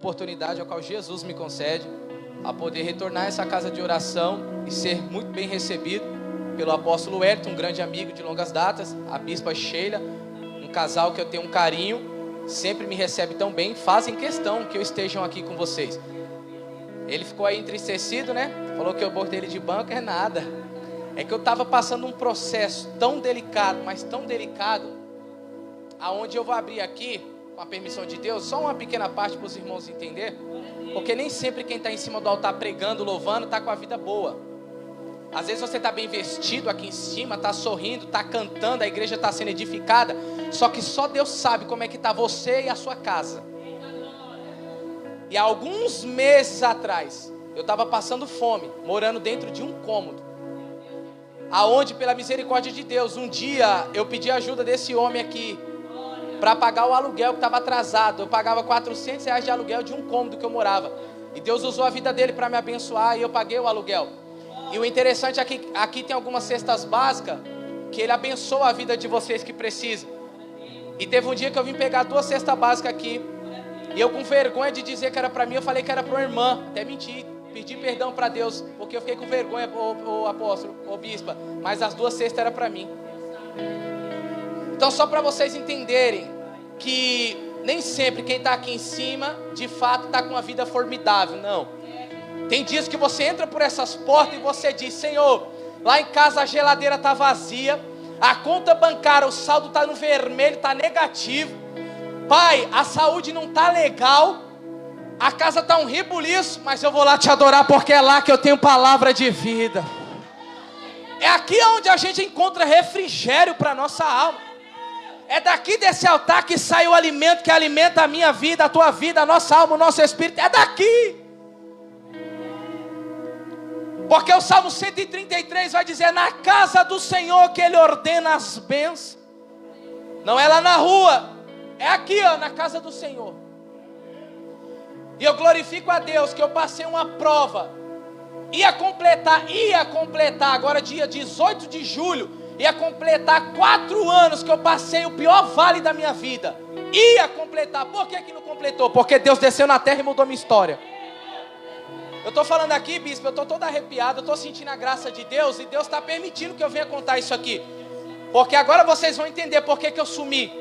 Oportunidade a qual Jesus me concede a poder retornar a essa casa de oração e ser muito bem recebido pelo apóstolo Wellington, um grande amigo de longas datas, a bispa Sheila, um casal que eu tenho um carinho, sempre me recebe tão bem, fazem questão que eu esteja aqui com vocês. Ele ficou aí entristecido, né? Falou que eu botei ele de banco, é nada. É que eu estava passando um processo tão delicado, mas tão delicado, aonde eu vou abrir aqui, com a permissão de Deus, só uma pequena parte para os irmãos entenderem, porque nem sempre quem está em cima do altar pregando, louvando, está com a vida boa. Às vezes você está bem vestido aqui em cima, está sorrindo, está cantando, a igreja está sendo edificada, só que só Deus sabe como é que está você e a sua casa. E há alguns meses atrás, eu estava passando fome, morando dentro de um cômodo, aonde pela misericórdia de Deus, um dia eu pedi ajuda desse homem aqui, para pagar o aluguel que estava atrasado. Eu pagava R$400 de aluguel de um cômodo que eu morava. E Deus usou a vida dele para me abençoar e eu paguei o aluguel. E o interessante é que aqui tem algumas cestas básicas que ele abençoa a vida de vocês que precisam. E teve um dia que eu vim pegar 2 cestas básicas aqui. E eu com vergonha de dizer que era para mim, eu falei que era para uma irmã. Até menti, pedi perdão para Deus, porque eu fiquei com vergonha, o apóstolo, o bispa. Mas as 2 cestas eram para mim. Então só para vocês entenderem que nem sempre quem está aqui em cima, de fato está com uma vida formidável, não. Tem dias que você entra por essas portas e você diz: Senhor, lá em casa a geladeira está vazia, a conta bancária, o saldo está no vermelho, está negativo. Pai, a saúde não está legal, a casa está um rebuliço, mas eu vou lá te adorar porque é lá que eu tenho palavra de vida. É aqui onde a gente encontra refrigério para a nossa alma. É daqui desse altar que sai o alimento que alimenta a minha vida, a tua vida, a nossa alma, o nosso espírito. É daqui. Porque o Salmo 133 vai dizer: na casa do Senhor que Ele ordena as bênçãos. Não é lá na rua, é aqui, ó, na casa do Senhor. E eu glorifico a Deus que eu passei uma prova. Ia completar agora dia 18 de julho. Ia completar 4 anos que eu passei o pior vale da minha vida. Ia completar. Por que não completou? Porque Deus desceu na terra e mudou minha história. Eu estou falando aqui, bispo, eu estou todo arrepiado, eu estou sentindo a graça de Deus, e Deus está permitindo que eu venha contar isso aqui. Porque agora vocês vão entender por que eu sumi.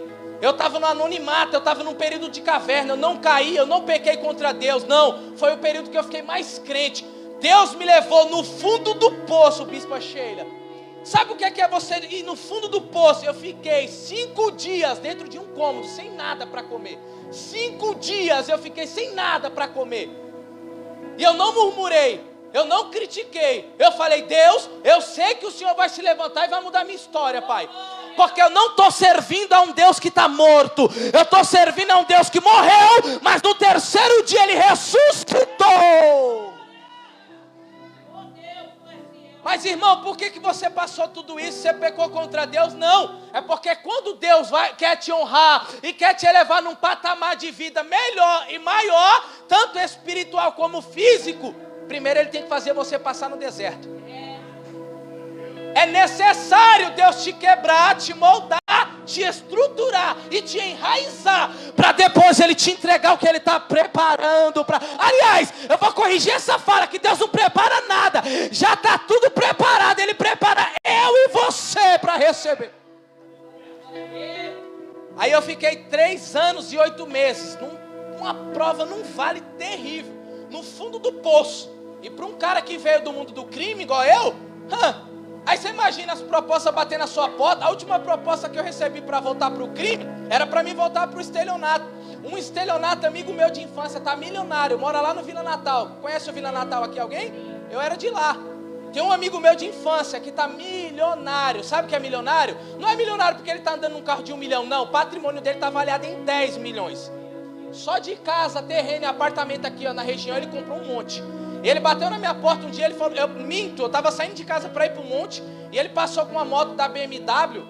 Eu estava no anonimato, eu estava num período de caverna, eu não caí, eu não pequei contra Deus, não. Foi o período que eu fiquei mais crente. Deus me levou no fundo do poço, bispa Sheila. Sabe o que é você ir no fundo do poço? Eu fiquei 5 dias dentro de um cômodo, sem nada para comer. 5 dias eu fiquei sem nada para comer. E eu não murmurei, eu não critiquei. Eu falei: Deus, eu sei que o Senhor vai se levantar e vai mudar minha história, Pai. Porque eu não estou servindo a um Deus que está morto. Eu estou servindo a um Deus que morreu, mas no 3º dia Ele ressuscitou. Mas irmão, por que você passou tudo isso? Você pecou contra Deus? Não, é porque quando Deus quer te honrar e quer te elevar num patamar de vida melhor e maior, tanto espiritual como físico, primeiro Ele tem que fazer você passar no deserto. É necessário Deus te quebrar, te moldar, te estruturar e te enraizar, para depois Ele te entregar o que Ele está preparando para. Aliás, eu vou corrigir essa fala, que Deus não prepara nada, já está tudo preparado. Ele prepara eu e você para receber. Aí eu fiquei 3 anos e 8 meses numa prova, num vale terrível, no fundo do poço. E para um cara que veio do mundo do crime igual eu, aí você imagina as propostas batendo na sua porta. A última proposta que eu recebi para voltar para o crime era para mim voltar para o estelionato. Um estelionato, amigo meu de infância, está milionário, mora lá no Vila Natal. Conhece o Vila Natal aqui alguém? Eu era de lá. Tem um amigo meu de infância que está milionário. Sabe o que é milionário? Não é milionário porque ele está andando num carro de 1 milhão, não. O patrimônio dele está avaliado em 10 milhões. Só de casa, terreno e apartamento aqui, ó, na região, ele comprou um monte. Ele bateu na minha porta um dia, ele falou, eu estava saindo de casa para ir para o monte, e ele passou com uma moto da BMW,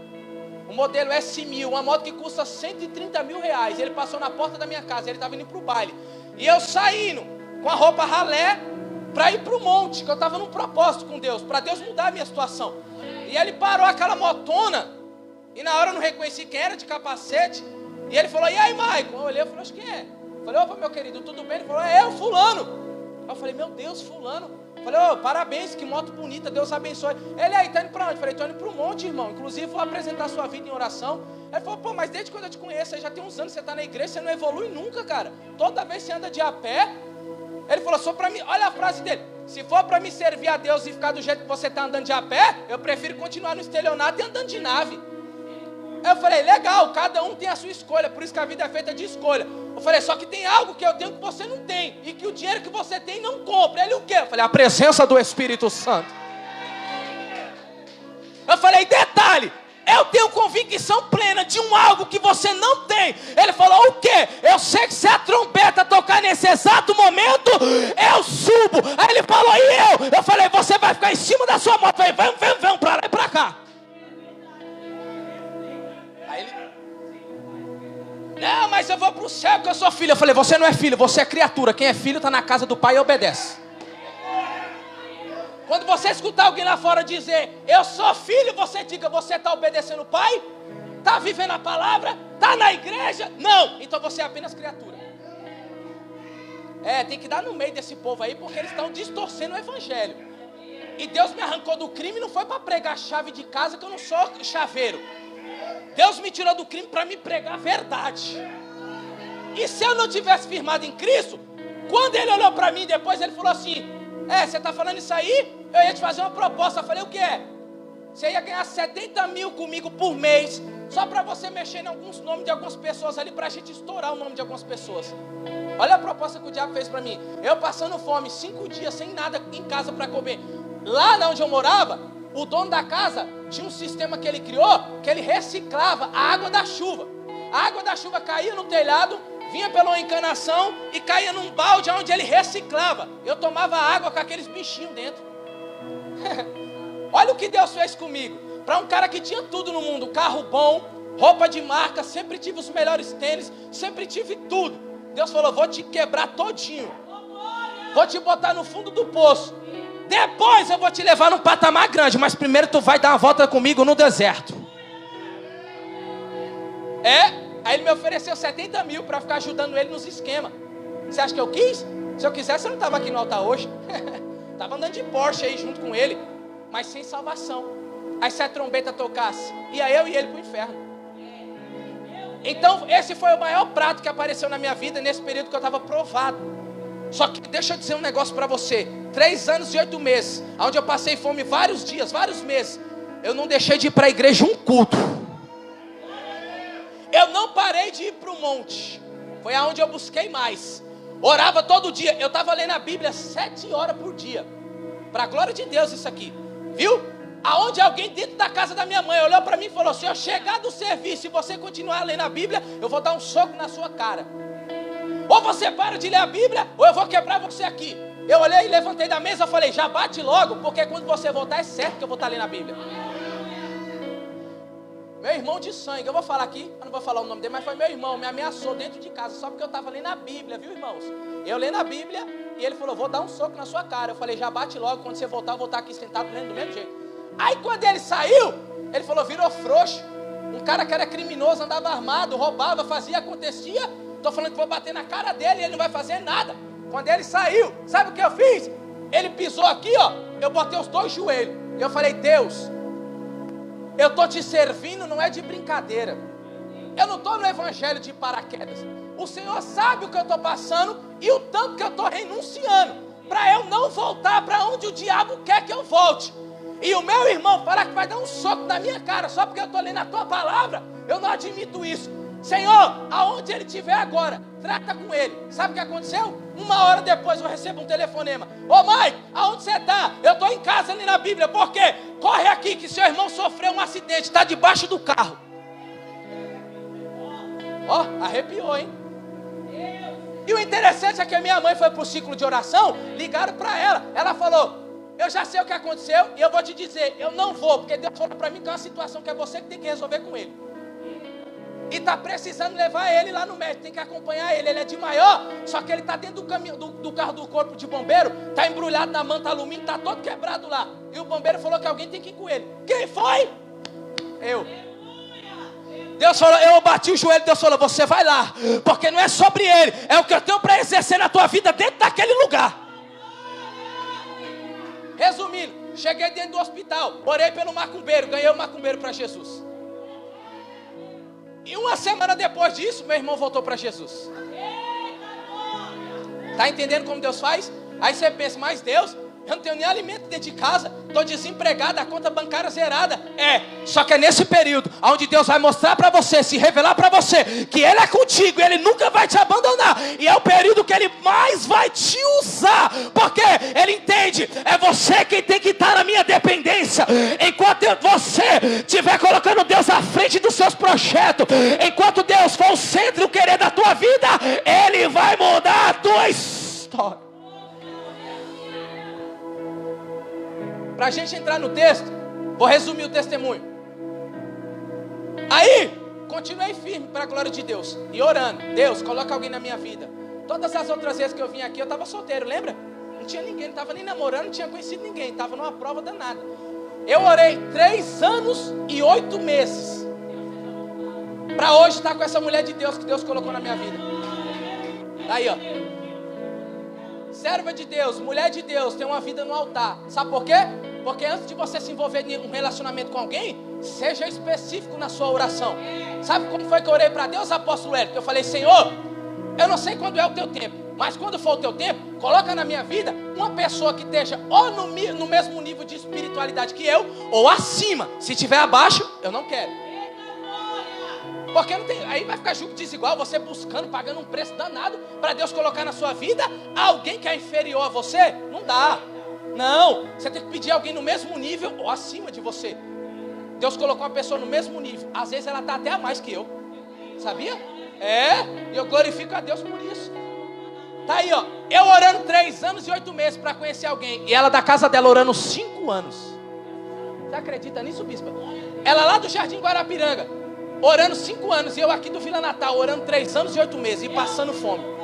o modelo S1000, uma moto que custa 130 mil reais. Ele passou na porta da minha casa, ele estava indo para o baile, e eu saindo com a roupa ralé para ir para o monte, que eu estava num propósito com Deus, para Deus mudar a minha situação. E ele parou aquela motona, e na hora eu não reconheci quem era, de capacete, e ele falou: e aí, Maicon? Eu olhei e falei: acho que é. Falei, opa, meu querido, tudo bem? Ele falou, é eu, fulano. Eu falei, meu Deus, fulano. Falei, ô, parabéns, que moto bonita, Deus abençoe. Ele aí, tá indo pra onde? Falei, tô indo pro monte, irmão. Inclusive, vou apresentar a sua vida em oração. Ele falou, pô, mas desde quando eu te conheço, já tem uns anos que você tá na igreja, você não evolui nunca, cara. Toda vez você anda de a pé. Ele falou, só pra mim, olha a frase dele. Se for pra me servir a Deus e ficar do jeito que você tá andando de a pé, eu prefiro continuar no estelionato e andando de nave. Eu falei, legal, cada um tem a sua escolha, por isso que a vida é feita de escolha. Eu falei, só que tem algo que eu tenho que você não tem, e que o dinheiro que você tem não compra. Ele o quê? Eu falei, a presença do Espírito Santo. Eu falei, detalhe, eu tenho convicção plena de algo que você não tem. Ele falou, o quê? Eu sei que se a trombeta tocar nesse exato momento, eu subo. Aí ele falou, e eu? Eu falei, você vai ficar em cima da sua moto. Eu falei, vamos, pra lá e pra cá. Aí ele, não, mas eu vou pro céu porque eu sou filho. Eu falei, você não é filho, você é criatura. Quem é filho está na casa do pai e obedece. Quando você escutar alguém lá fora dizer, eu sou filho, você diga, você está obedecendo o pai? Está vivendo a palavra? Está na igreja? Não, então você é apenas criatura. Tem que dar no meio desse povo aí, porque eles estão distorcendo o evangelho. E Deus me arrancou do crime, não foi para pregar chave de casa, que eu não sou chaveiro. Deus me tirou do crime para me pregar a verdade. E se eu não tivesse firmado em Cristo, quando ele olhou para mim depois, ele falou assim, você está falando isso aí? Eu ia te fazer uma proposta. Eu falei, o que é? Você ia ganhar 70 mil comigo por mês, só para você mexer em alguns nomes de algumas pessoas ali, para a gente estourar o nome de algumas pessoas. Olha a proposta que o diabo fez para mim. Eu passando fome, 5 dias sem nada em casa para comer. Lá onde eu morava, o dono da casa tinha um sistema que ele criou, que ele reciclava a água da chuva. A água da chuva caía no telhado, vinha pela uma encanação e caía num balde onde ele reciclava. Eu tomava água com aqueles bichinhos dentro. Olha o que Deus fez comigo. Para um cara que tinha tudo no mundo, carro bom, roupa de marca, sempre tive os melhores tênis, sempre tive tudo. Deus falou, vou te quebrar todinho, vou te botar no fundo do poço, depois eu vou te levar num patamar grande, mas primeiro tu vai dar uma volta comigo no deserto. Aí ele me ofereceu 70 mil para ficar ajudando ele nos esquemas. Você acha que eu quis? Se eu quisesse eu não estava aqui no altar hoje. Estava andando de Porsche aí junto com ele, mas sem salvação. Aí se a trombeta tocasse, ia eu e ele para o inferno. Então esse foi o maior prato que apareceu na minha vida nesse período que eu estava provado. Só que deixa eu dizer um negócio para você. 3 anos e 8 meses, onde eu passei fome vários dias, vários meses, eu não deixei de ir para a igreja um culto. Eu não parei de ir para o monte. Foi aonde eu busquei mais. Orava todo dia. Eu estava lendo a Bíblia 7 horas por dia. Para a glória de Deus isso aqui. Viu? Aonde alguém dentro da casa da minha mãe olhou para mim e falou, se eu chegar do serviço e você continuar lendo a Bíblia, eu vou dar um soco na sua cara. Ou você para de ler a Bíblia, ou eu vou quebrar você aqui. Eu olhei e levantei da mesa e falei, já bate logo, porque quando você voltar é certo que eu vou estar lendo a Bíblia. Meu irmão de sangue, eu vou falar aqui, eu não vou falar o nome dele, mas foi meu irmão, me ameaçou dentro de casa, só porque eu estava lendo a Bíblia, viu, irmãos? Eu lendo a Bíblia, e ele falou, vou dar um soco na sua cara. Eu falei, já bate logo, quando você voltar, eu vou estar aqui sentado lendo do mesmo jeito. Aí quando ele saiu, ele falou, virou frouxo. Um cara que era criminoso, andava armado, roubava, fazia, acontecia. Estou falando que vou bater na cara dele e ele não vai fazer nada. Quando ele saiu, sabe o que eu fiz? Ele pisou aqui, ó, eu botei os 2 joelhos. E eu falei, Deus, eu estou te servindo, não é de brincadeira. Eu não estou no evangelho de paraquedas. O Senhor sabe o que eu estou passando e o tanto que eu estou renunciando, para eu não voltar para onde o diabo quer que eu volte. E o meu irmão falar que vai dar um soco na minha cara só porque eu estou lendo a tua palavra, eu não admito isso. Senhor, aonde ele estiver agora, trata com ele. Sabe o que aconteceu? 1 hora depois eu recebo um telefonema. Ô mãe, aonde você está? Eu estou em casa lendo a Bíblia. Por quê? Corre aqui que seu irmão sofreu um acidente, está debaixo do carro. Ó, arrepiou, hein? E o interessante é que a minha mãe foi para o ciclo de oração, ligaram para ela. Ela falou, eu já sei o que aconteceu e eu vou te dizer, eu não vou, porque Deus falou para mim que é uma situação que é você que tem que resolver com ele. E está precisando levar ele lá no médico, tem que acompanhar ele. Ele é de maior, só que ele está dentro do caminho do carro do corpo de bombeiro, está embrulhado na manta alumínio, está todo quebrado lá. E o bombeiro falou que alguém tem que ir com ele. Quem foi? Eu. Deus falou, eu bati o joelho, Deus falou, você vai lá, porque não é sobre ele, é o que eu tenho para exercer na tua vida dentro daquele lugar. Resumindo, cheguei dentro do hospital, orei pelo macumbeiro, ganhei o macumbeiro para Jesus. E uma semana depois disso, meu irmão voltou para Jesus. Está entendendo como Deus faz? Aí você pensa, mas Deus, eu não tenho nem alimento dentro de casa, estou desempregado, a conta bancária zerada. Só que é nesse período onde Deus vai mostrar para você, se revelar para você, que Ele é contigo, Ele nunca vai te abandonar. E é o período que Ele mais vai te usar, porque Ele entende, é você quem tem que estar na minha dependência. Enquanto você estiver colocando Deus à frente dos seus projetos, enquanto Deus for o centro e o querer da tua vida, Ele vai mudar a tua história. Para a gente entrar no texto, vou resumir o testemunho. Aí, continuei firme para a glória de Deus. E orando, Deus, coloca alguém na minha vida. Todas as outras vezes que eu vim aqui, eu estava solteiro, lembra? Não tinha ninguém, não estava nem namorando, não tinha conhecido ninguém. Estava numa prova danada. Eu orei 3 anos e 8 meses. Para hoje estar com essa mulher de Deus que Deus colocou na minha vida. Aí, ó. Serva de Deus, mulher de Deus, tem uma vida no altar. Sabe por quê? Porque antes de você se envolver em um relacionamento com alguém, seja específico na sua oração. Sabe como foi que eu orei para Deus, apóstolo Hélio? Eu falei, Senhor, eu não sei quando é o teu tempo, mas quando for o teu tempo, coloca na minha vida uma pessoa que esteja ou no mesmo nível de espiritualidade que eu, ou acima. Se estiver abaixo, eu não quero. Porque não tem, aí vai ficar julgo desigual, você buscando, pagando um preço danado para Deus colocar na sua vida alguém que é inferior a você. Não dá. Não, você tem que pedir alguém no mesmo nível ou acima de você. Deus colocou uma pessoa no mesmo nível. Às vezes ela está até a mais que eu. Sabia? E eu glorifico a Deus por isso. Tá aí, ó. Eu orando 3 anos e 8 meses para conhecer alguém. E ela da casa dela orando 5 anos. Você acredita nisso, bispa? Ela lá do Jardim Guarapiranga, orando 5 anos. E eu aqui do Vila Natal, orando 3 anos e 8 meses. E passando fome.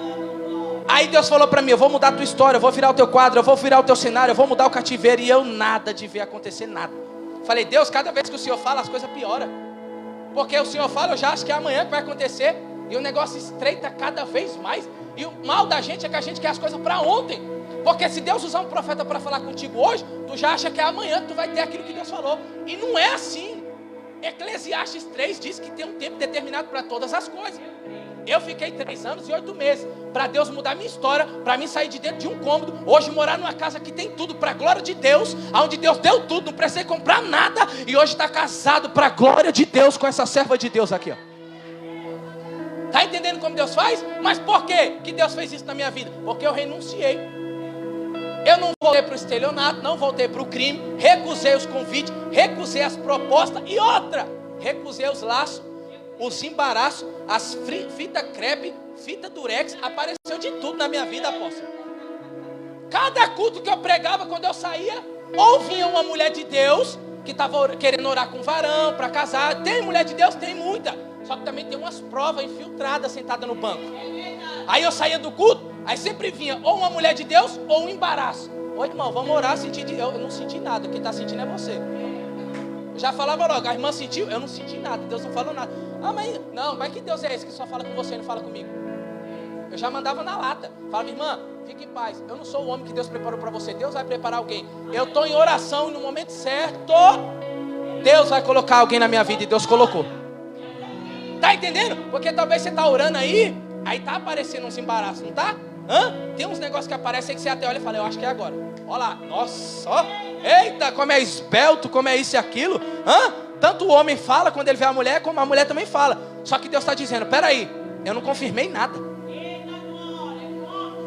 Aí Deus falou para mim, eu vou mudar a tua história, eu vou virar o teu quadro, eu vou virar o teu cenário, eu vou mudar o cativeiro. E eu nada de ver acontecer nada. Falei, Deus, cada vez que o Senhor fala, as coisas pioram. Porque o Senhor fala, eu já acho que é amanhã que vai acontecer. E o negócio estreita cada vez mais. E o mal da gente é que a gente quer as coisas para ontem. Porque se Deus usar um profeta para falar contigo hoje, tu já acha que é amanhã que tu vai ter aquilo que Deus falou. E não é assim. Eclesiastes 3 diz que tem um tempo determinado para todas as coisas. Eu fiquei 3 anos e 8 meses para Deus mudar minha história, para mim sair de dentro de um cômodo, hoje morar numa casa que tem tudo para a glória de Deus, onde Deus deu tudo, não precisei comprar nada, e hoje está casado para a glória de Deus com essa serva de Deus aqui, ó. Está entendendo como Deus faz? Mas por quê que Deus fez isso na minha vida? Porque eu renunciei. Eu não voltei para o estelionato, não voltei para o crime, recusei os convites, recusei as propostas e outra, recusei os laços, os embaraços, as fita crepe, fita durex, apareceu de tudo na minha vida, apóstolo. Cada culto que eu pregava, quando eu saía, ou vinha uma mulher de Deus, que estava querendo orar com um varão, para casar. Tem mulher de Deus? Tem muita. Só que também tem umas provas infiltradas, sentadas no banco. Aí eu saía do culto, aí sempre vinha ou uma mulher de Deus, ou um embaraço. Ô irmão, vamos orar, eu não senti nada, quem está sentindo é você. Eu já falava logo, a irmã sentiu? Eu não senti nada, Deus não falou nada. Ah, mas não, vai que Deus é esse que só fala com você e não fala comigo? Eu já mandava na lata. Falava, irmã, fique em paz. Eu não sou o homem que Deus preparou para você. Deus vai preparar alguém. Eu estou em oração e no momento certo, Deus vai colocar alguém na minha vida. E Deus colocou. Tá entendendo? Porque talvez você está orando aí está aparecendo uns embaraços, não tá? Tem uns negócios que aparecem aí que você até olha e fala, eu acho que é agora. Olha lá, nossa, ó. Eita, como é esbelto, como é isso e aquilo. Tanto o homem fala quando ele vê a mulher, como a mulher também fala. Só que Deus está dizendo, peraí, eu não confirmei nada.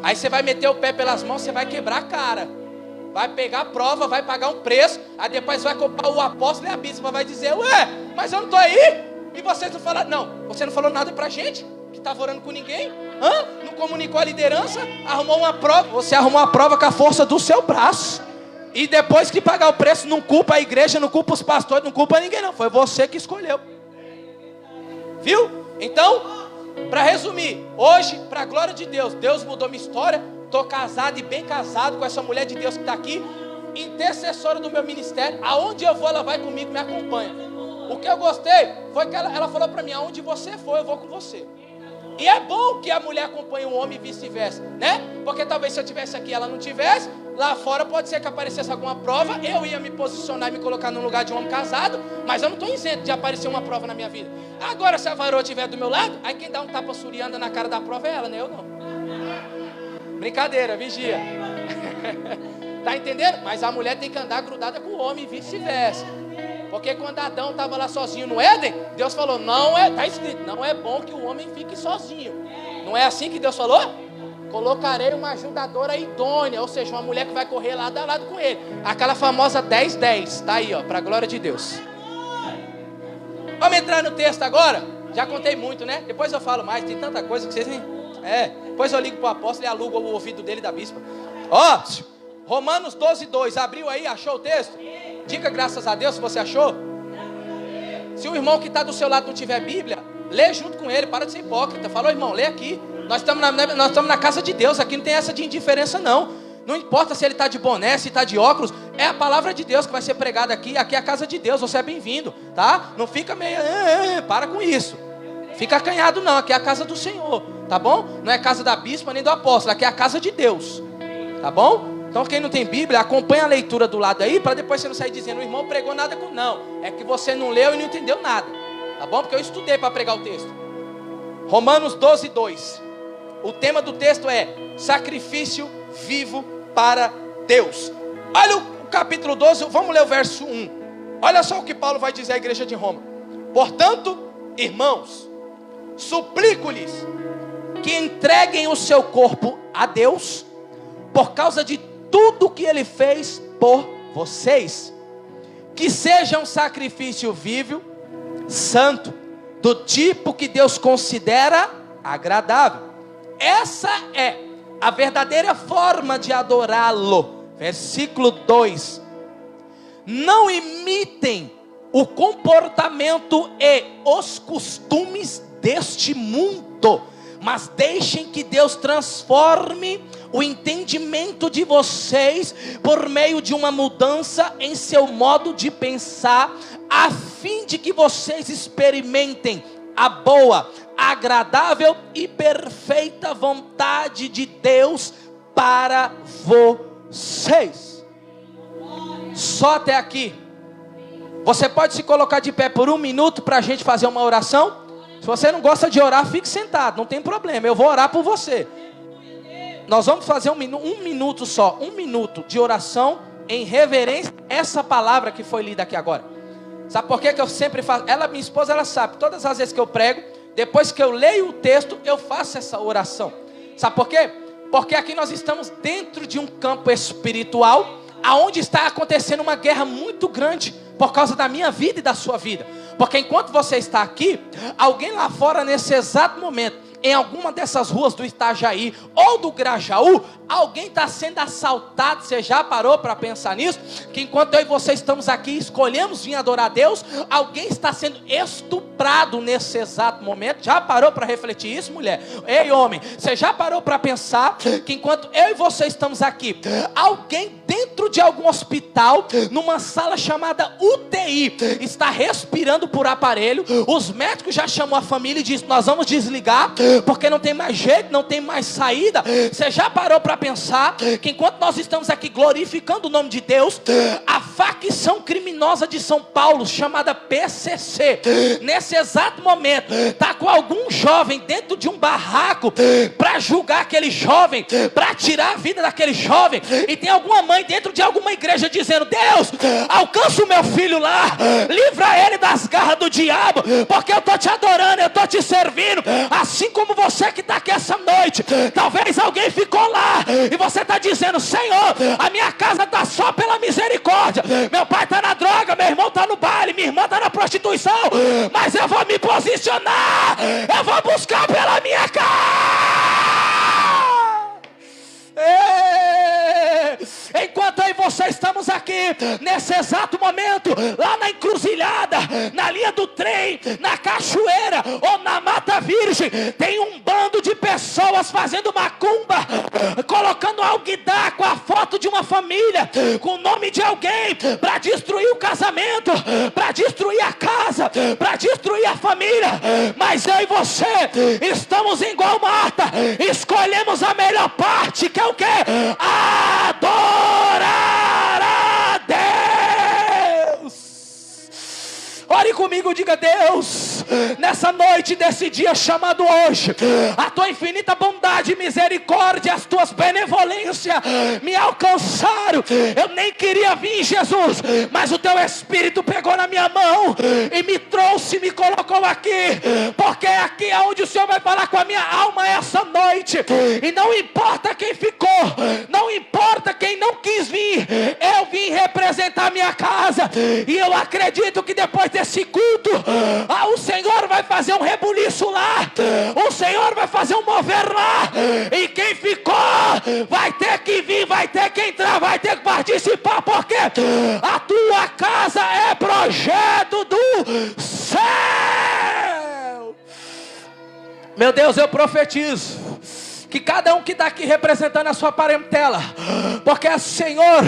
Aí você vai meter o pé pelas mãos, você vai quebrar a cara. Vai pegar a prova, vai pagar um preço. Aí depois vai culpar o apóstolo e a bispa vai dizer, ué, mas eu não estou aí. E vocês não falaram, não, você não falou nada pra gente, que estava orando com ninguém. Não comunicou a liderança, arrumou uma prova. Você arrumou a prova com a força do seu braço. E depois que pagar o preço, não culpa a igreja, não culpa os pastores, não culpa ninguém não. Foi você que escolheu. Viu? Então, para resumir, hoje, para a glória de Deus, Deus mudou minha história. Estou casado e bem casado com essa mulher de Deus que está aqui, intercessora do meu ministério. Aonde eu vou, ela vai comigo, me acompanha. O que eu gostei foi que ela falou para mim, aonde você for, eu vou com você. E é bom que a mulher acompanhe o homem e vice-versa, né? Porque talvez se eu tivesse aqui e ela não tivesse, lá fora pode ser que aparecesse alguma prova, eu ia me posicionar e me colocar no lugar de um homem casado, mas eu não estou isento de aparecer uma prova na minha vida. Agora, se a varoa estiver do meu lado, aí quem dá um tapa surianda na cara da prova é ela, né? Eu não. Brincadeira, vigia. Tá entendendo? Mas a mulher tem que andar grudada com o homem e vice-versa. Porque quando Adão estava lá sozinho no Éden, Deus falou, está escrito, não é bom que o homem fique sozinho. Não é assim que Deus falou? Colocarei uma ajudadora idônea, ou seja, uma mulher que vai correr lado a lado com ele. Aquela famosa 10-10, está aí, ó, para a glória de Deus. Vamos entrar no texto agora? Já contei muito, né? Depois eu falo mais, tem tanta coisa que vocês nem... Depois eu ligo para o apóstolo e alugo o ouvido dele da bispa. Ó, Romanos 12:2, abriu aí, achou o texto? Diga graças a Deus se você achou. Se o irmão que está do seu lado não tiver Bíblia, lê junto com ele, para de ser hipócrita. Falou, irmão, lê aqui. Nós estamos na casa de Deus, aqui não tem essa de indiferença não. Não importa se ele está de boné, se está de óculos, é a palavra de Deus que vai ser pregada aqui. Aqui é a casa de Deus, você é bem-vindo, tá? Não fica meio, para com isso. Fica acanhado não, aqui é a casa do Senhor, tá bom? Não é casa da bispa nem do apóstolo, aqui é a casa de Deus, tá bom? Então quem não tem Bíblia, acompanha a leitura do lado aí, para depois você não sair dizendo, o irmão pregou nada com... Não, é que você não leu e não entendeu nada, tá bom? Porque eu estudei para pregar o texto. Romanos 12:2. O tema do texto é sacrifício vivo para Deus. Olha o capítulo 12, vamos ler o verso 1. Olha só o que Paulo vai dizer à igreja de Roma. Portanto, irmãos, suplico-lhes que entreguem o seu corpo a Deus, por causa de tudo que Ele fez por vocês, que seja um sacrifício vivo, santo, do tipo que Deus considera agradável. Essa é a verdadeira forma de adorá-lo. Versículo 2. Não imitem o comportamento e os costumes deste mundo, mas deixem que Deus transforme o entendimento de vocês por meio de uma mudança em seu modo de pensar, a fim de que vocês experimentem a boa, agradável e perfeita vontade de Deus para vocês. Só até aqui. Você pode se colocar de pé por 1 minuto para a gente fazer uma oração? Se você não gosta de orar, fique sentado, não tem problema, eu vou orar por você. Nós vamos fazer um minuto só, 1 minuto de oração em reverência a essa palavra que foi lida aqui agora. Sabe por que eu sempre faço? Minha esposa, ela sabe, todas as vezes que eu prego, depois que eu leio o texto, eu faço essa oração. Sabe por quê? Porque aqui nós estamos dentro de um campo espiritual, aonde está acontecendo uma guerra muito grande, por causa da minha vida e da sua vida. Porque enquanto você está aqui, alguém lá fora nesse exato momento, em alguma dessas ruas do Itajaí ou do Grajaú, alguém está sendo assaltado. Você já parou para pensar nisso? Que enquanto eu e você estamos aqui, escolhemos vir adorar a Deus, alguém está sendo estuprado nesse exato momento. Já parou para refletir isso, mulher? Ei, homem, você já parou para pensar que enquanto eu e você estamos aqui, alguém dentro de algum hospital, numa sala chamada UTI, está respirando por aparelho? Os médicos já chamam a família e dizem, nós vamos desligar, porque não tem mais jeito, não tem mais saída. Você já parou para pensar que enquanto nós estamos aqui glorificando o nome de Deus, a facção criminosa de São Paulo, chamada PCC, nesse exato momento, está com algum jovem dentro de um barraco, para julgar aquele jovem, para tirar a vida daquele jovem, e tem alguma mãe dentro de alguma igreja dizendo, Deus, alcança o meu filho lá, livra ele das garras do diabo, porque eu estou te adorando, eu estou te servindo, assim como você que está aqui essa noite. Talvez alguém ficou lá e você está dizendo, Senhor, a minha casa está só pela misericórdia, meu pai está na droga, meu irmão está no baile, minha irmã está na prostituição, mas eu vou me posicionar, eu vou buscar pela minha casa. Enquanto eu e você estamos aqui, nesse exato momento, lá na encruzilhada, na linha do trem, na cachoeira ou na Mata Virgem, tem um bando de pessoas fazendo macumba, colocando alguidar com a foto de uma família, com o nome de alguém, para destruir o casamento, para destruir a casa, para destruir a família. Mas eu e você estamos igual Marta, escolhemos a melhor parte, que é o quê? Adorar a Deus. Ore comigo, diga: Deus, nessa noite desse dia chamado hoje, a tua infinita bondade e misericórdia, as tuas benevolências me alcançaram. Eu nem queria vir, Jesus, mas o teu Espírito pegou na minha mão e me trouxe, me colocou aqui, porque aqui é onde o Senhor vai falar com a minha alma essa noite. E não importa quem ficou, não importa quem não quis vir, eu vim representar a minha casa. E eu acredito que depois desse culto, o Senhor vai fazer um rebuliço lá, o Senhor vai fazer um mover lá, e quem ficou vai ter que vir, vai ter que entrar, vai ter que participar, porque a tua casa é projeto do céu. Meu Deus, eu profetizo que cada um que está aqui representando a sua parentela, porque Senhor,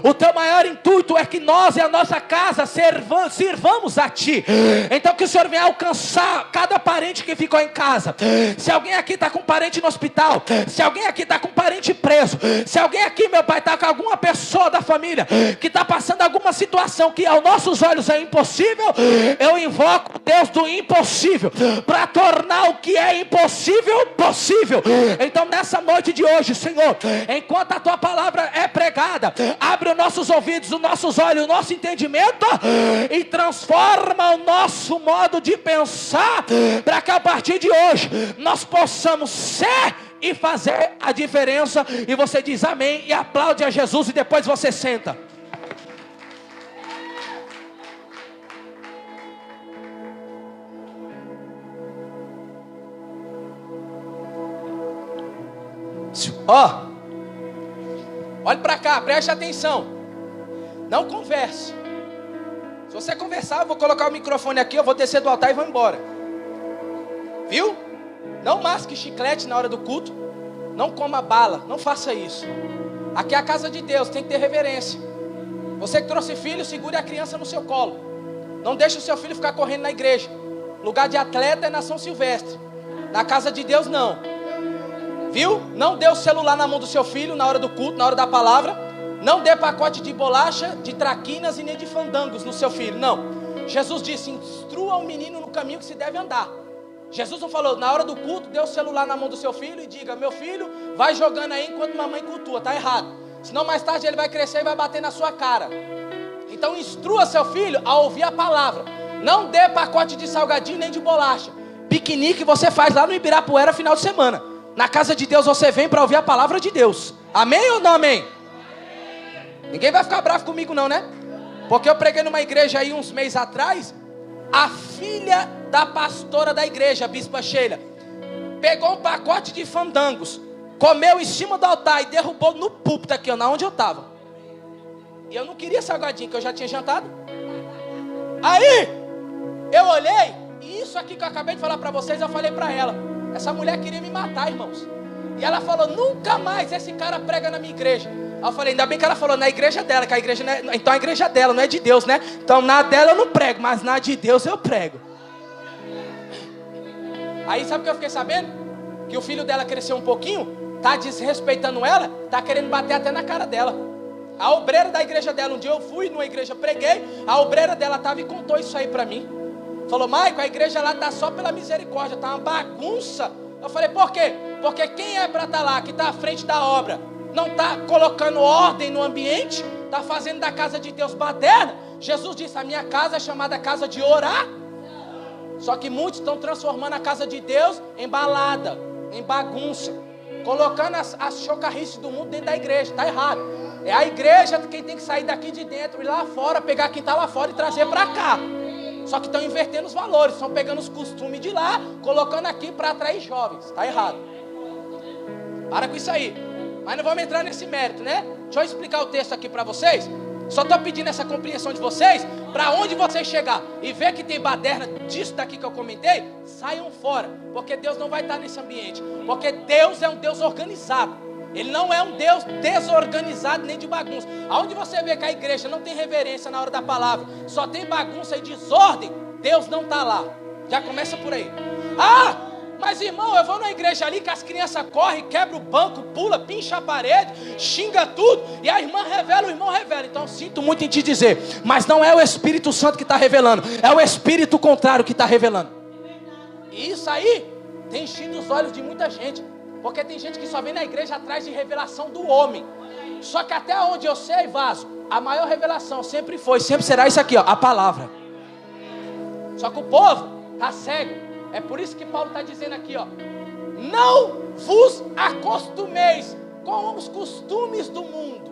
o teu maior intuito é que nós e a nossa casa sirvamos a Ti. Então que o Senhor venha alcançar cada parente que ficou em casa. Se alguém aqui está com parente no hospital, se alguém aqui está com parente preso, se alguém aqui, meu Pai, está com alguma pessoa da família que está passando alguma situação que aos nossos olhos é impossível, eu invoco o Deus do impossível para tornar o que é impossível possível. Então nessa noite de hoje, Senhor, enquanto a tua palavra é pregada, abre os nossos ouvidos, os nossos olhos, o nosso entendimento e transforma o nosso modo de pensar, para que a partir de hoje nós possamos ser e fazer a diferença. E você diz amém e aplaude a Jesus, e depois você senta. Olhe para cá, preste atenção. Não converse. Se você conversar, eu vou colocar o microfone aqui, eu vou descer do altar e vou embora. Viu? Não masque chiclete na hora do culto. Não coma bala, não faça isso. Aqui é a casa de Deus, tem que ter reverência. Você que trouxe filho, segure a criança no seu colo. Não deixe o seu filho ficar correndo na igreja. Lugar de atleta é na São Silvestre. Na casa de Deus não. Viu? Não dê o celular na mão do seu filho na hora do culto, na hora da palavra. Não dê pacote de bolacha, de traquinas e nem de fandangos no seu filho. Não. Jesus disse: instrua o menino no caminho que se deve andar. Jesus não falou: na hora do culto, dê o celular na mão do seu filho e diga: meu filho, vai jogando aí enquanto mamãe cultua. Está errado. Senão mais tarde ele vai crescer e vai bater na sua cara. Então instrua seu filho a ouvir a palavra. Não dê pacote de salgadinho nem de bolacha. Piquenique você faz lá no Ibirapuera final de semana. Na casa de Deus você vem para ouvir a palavra de Deus. Amém ou não amém? Ninguém vai ficar bravo comigo não, né? Porque eu preguei numa igreja aí uns meses atrás. A filha da pastora da igreja, a bispa Sheila, pegou um pacote de fandangos, comeu em cima do altar e derrubou no púlpito aqui, na onde eu estava. E eu não queria salgadinho, que eu já tinha jantado. Aí eu olhei, e isso aqui que eu acabei de falar para vocês, eu falei para ela: essa mulher queria me matar, irmãos. E ela falou: nunca mais esse cara prega na minha igreja. Aí eu falei: ainda bem que ela falou na igreja dela, que a igreja não é, então a igreja dela não é de Deus, né? Então na dela eu não prego, mas na de Deus eu prego. Aí sabe o que eu fiquei sabendo? Que o filho dela cresceu um pouquinho, tá desrespeitando ela, tá querendo bater até na cara dela. A obreira da igreja dela, um dia eu fui numa igreja, preguei, a obreira dela estava e contou isso aí para mim. Falou: Maico, a igreja lá está só pela misericórdia, está uma bagunça. Eu falei: por quê? Porque quem é para estar lá, que está à frente da obra, não está colocando ordem no ambiente, está fazendo da casa de Deus baderna. Jesus disse: a minha casa é chamada casa de orar. Só que muitos estão transformando a casa de Deus em balada, em bagunça, colocando as chocarrices do mundo dentro da igreja. Está errado. É a igreja quem tem que sair daqui de dentro, ir lá fora, pegar quem está lá fora e trazer para cá. Só que estão invertendo os valores, estão pegando os costumes de lá, colocando aqui para atrair jovens. Está errado. Para com isso aí. Mas não vamos entrar nesse mérito, né? Deixa eu explicar o texto aqui para vocês. Só estou pedindo essa compreensão de vocês, para onde vocês chegar e ver que tem baderna disso daqui que eu comentei, saiam fora, porque Deus não vai estar nesse ambiente, porque Deus é um Deus organizado, Ele não é um Deus desorganizado nem de bagunça. Aonde você vê que a igreja não tem reverência na hora da palavra, só tem bagunça e desordem, Deus não está lá. Já começa por aí. Ah, mas irmão, eu vou na igreja ali que as crianças correm, quebram o banco, pula, pincha a parede, xinga tudo, e a irmã revela, o irmão revela. Então sinto muito em te dizer, mas não é o Espírito Santo que está revelando, é o Espírito contrário que está revelando. E isso aí tem enchido os olhos de muita gente, porque tem gente que só vem na igreja atrás de revelação do homem. Só que até onde eu sei, vaso, a maior revelação sempre foi, sempre será isso aqui, ó, a palavra. Só que o povo está cego. É por isso que Paulo está dizendo aqui, ó, não vos acostumeis com os costumes do mundo.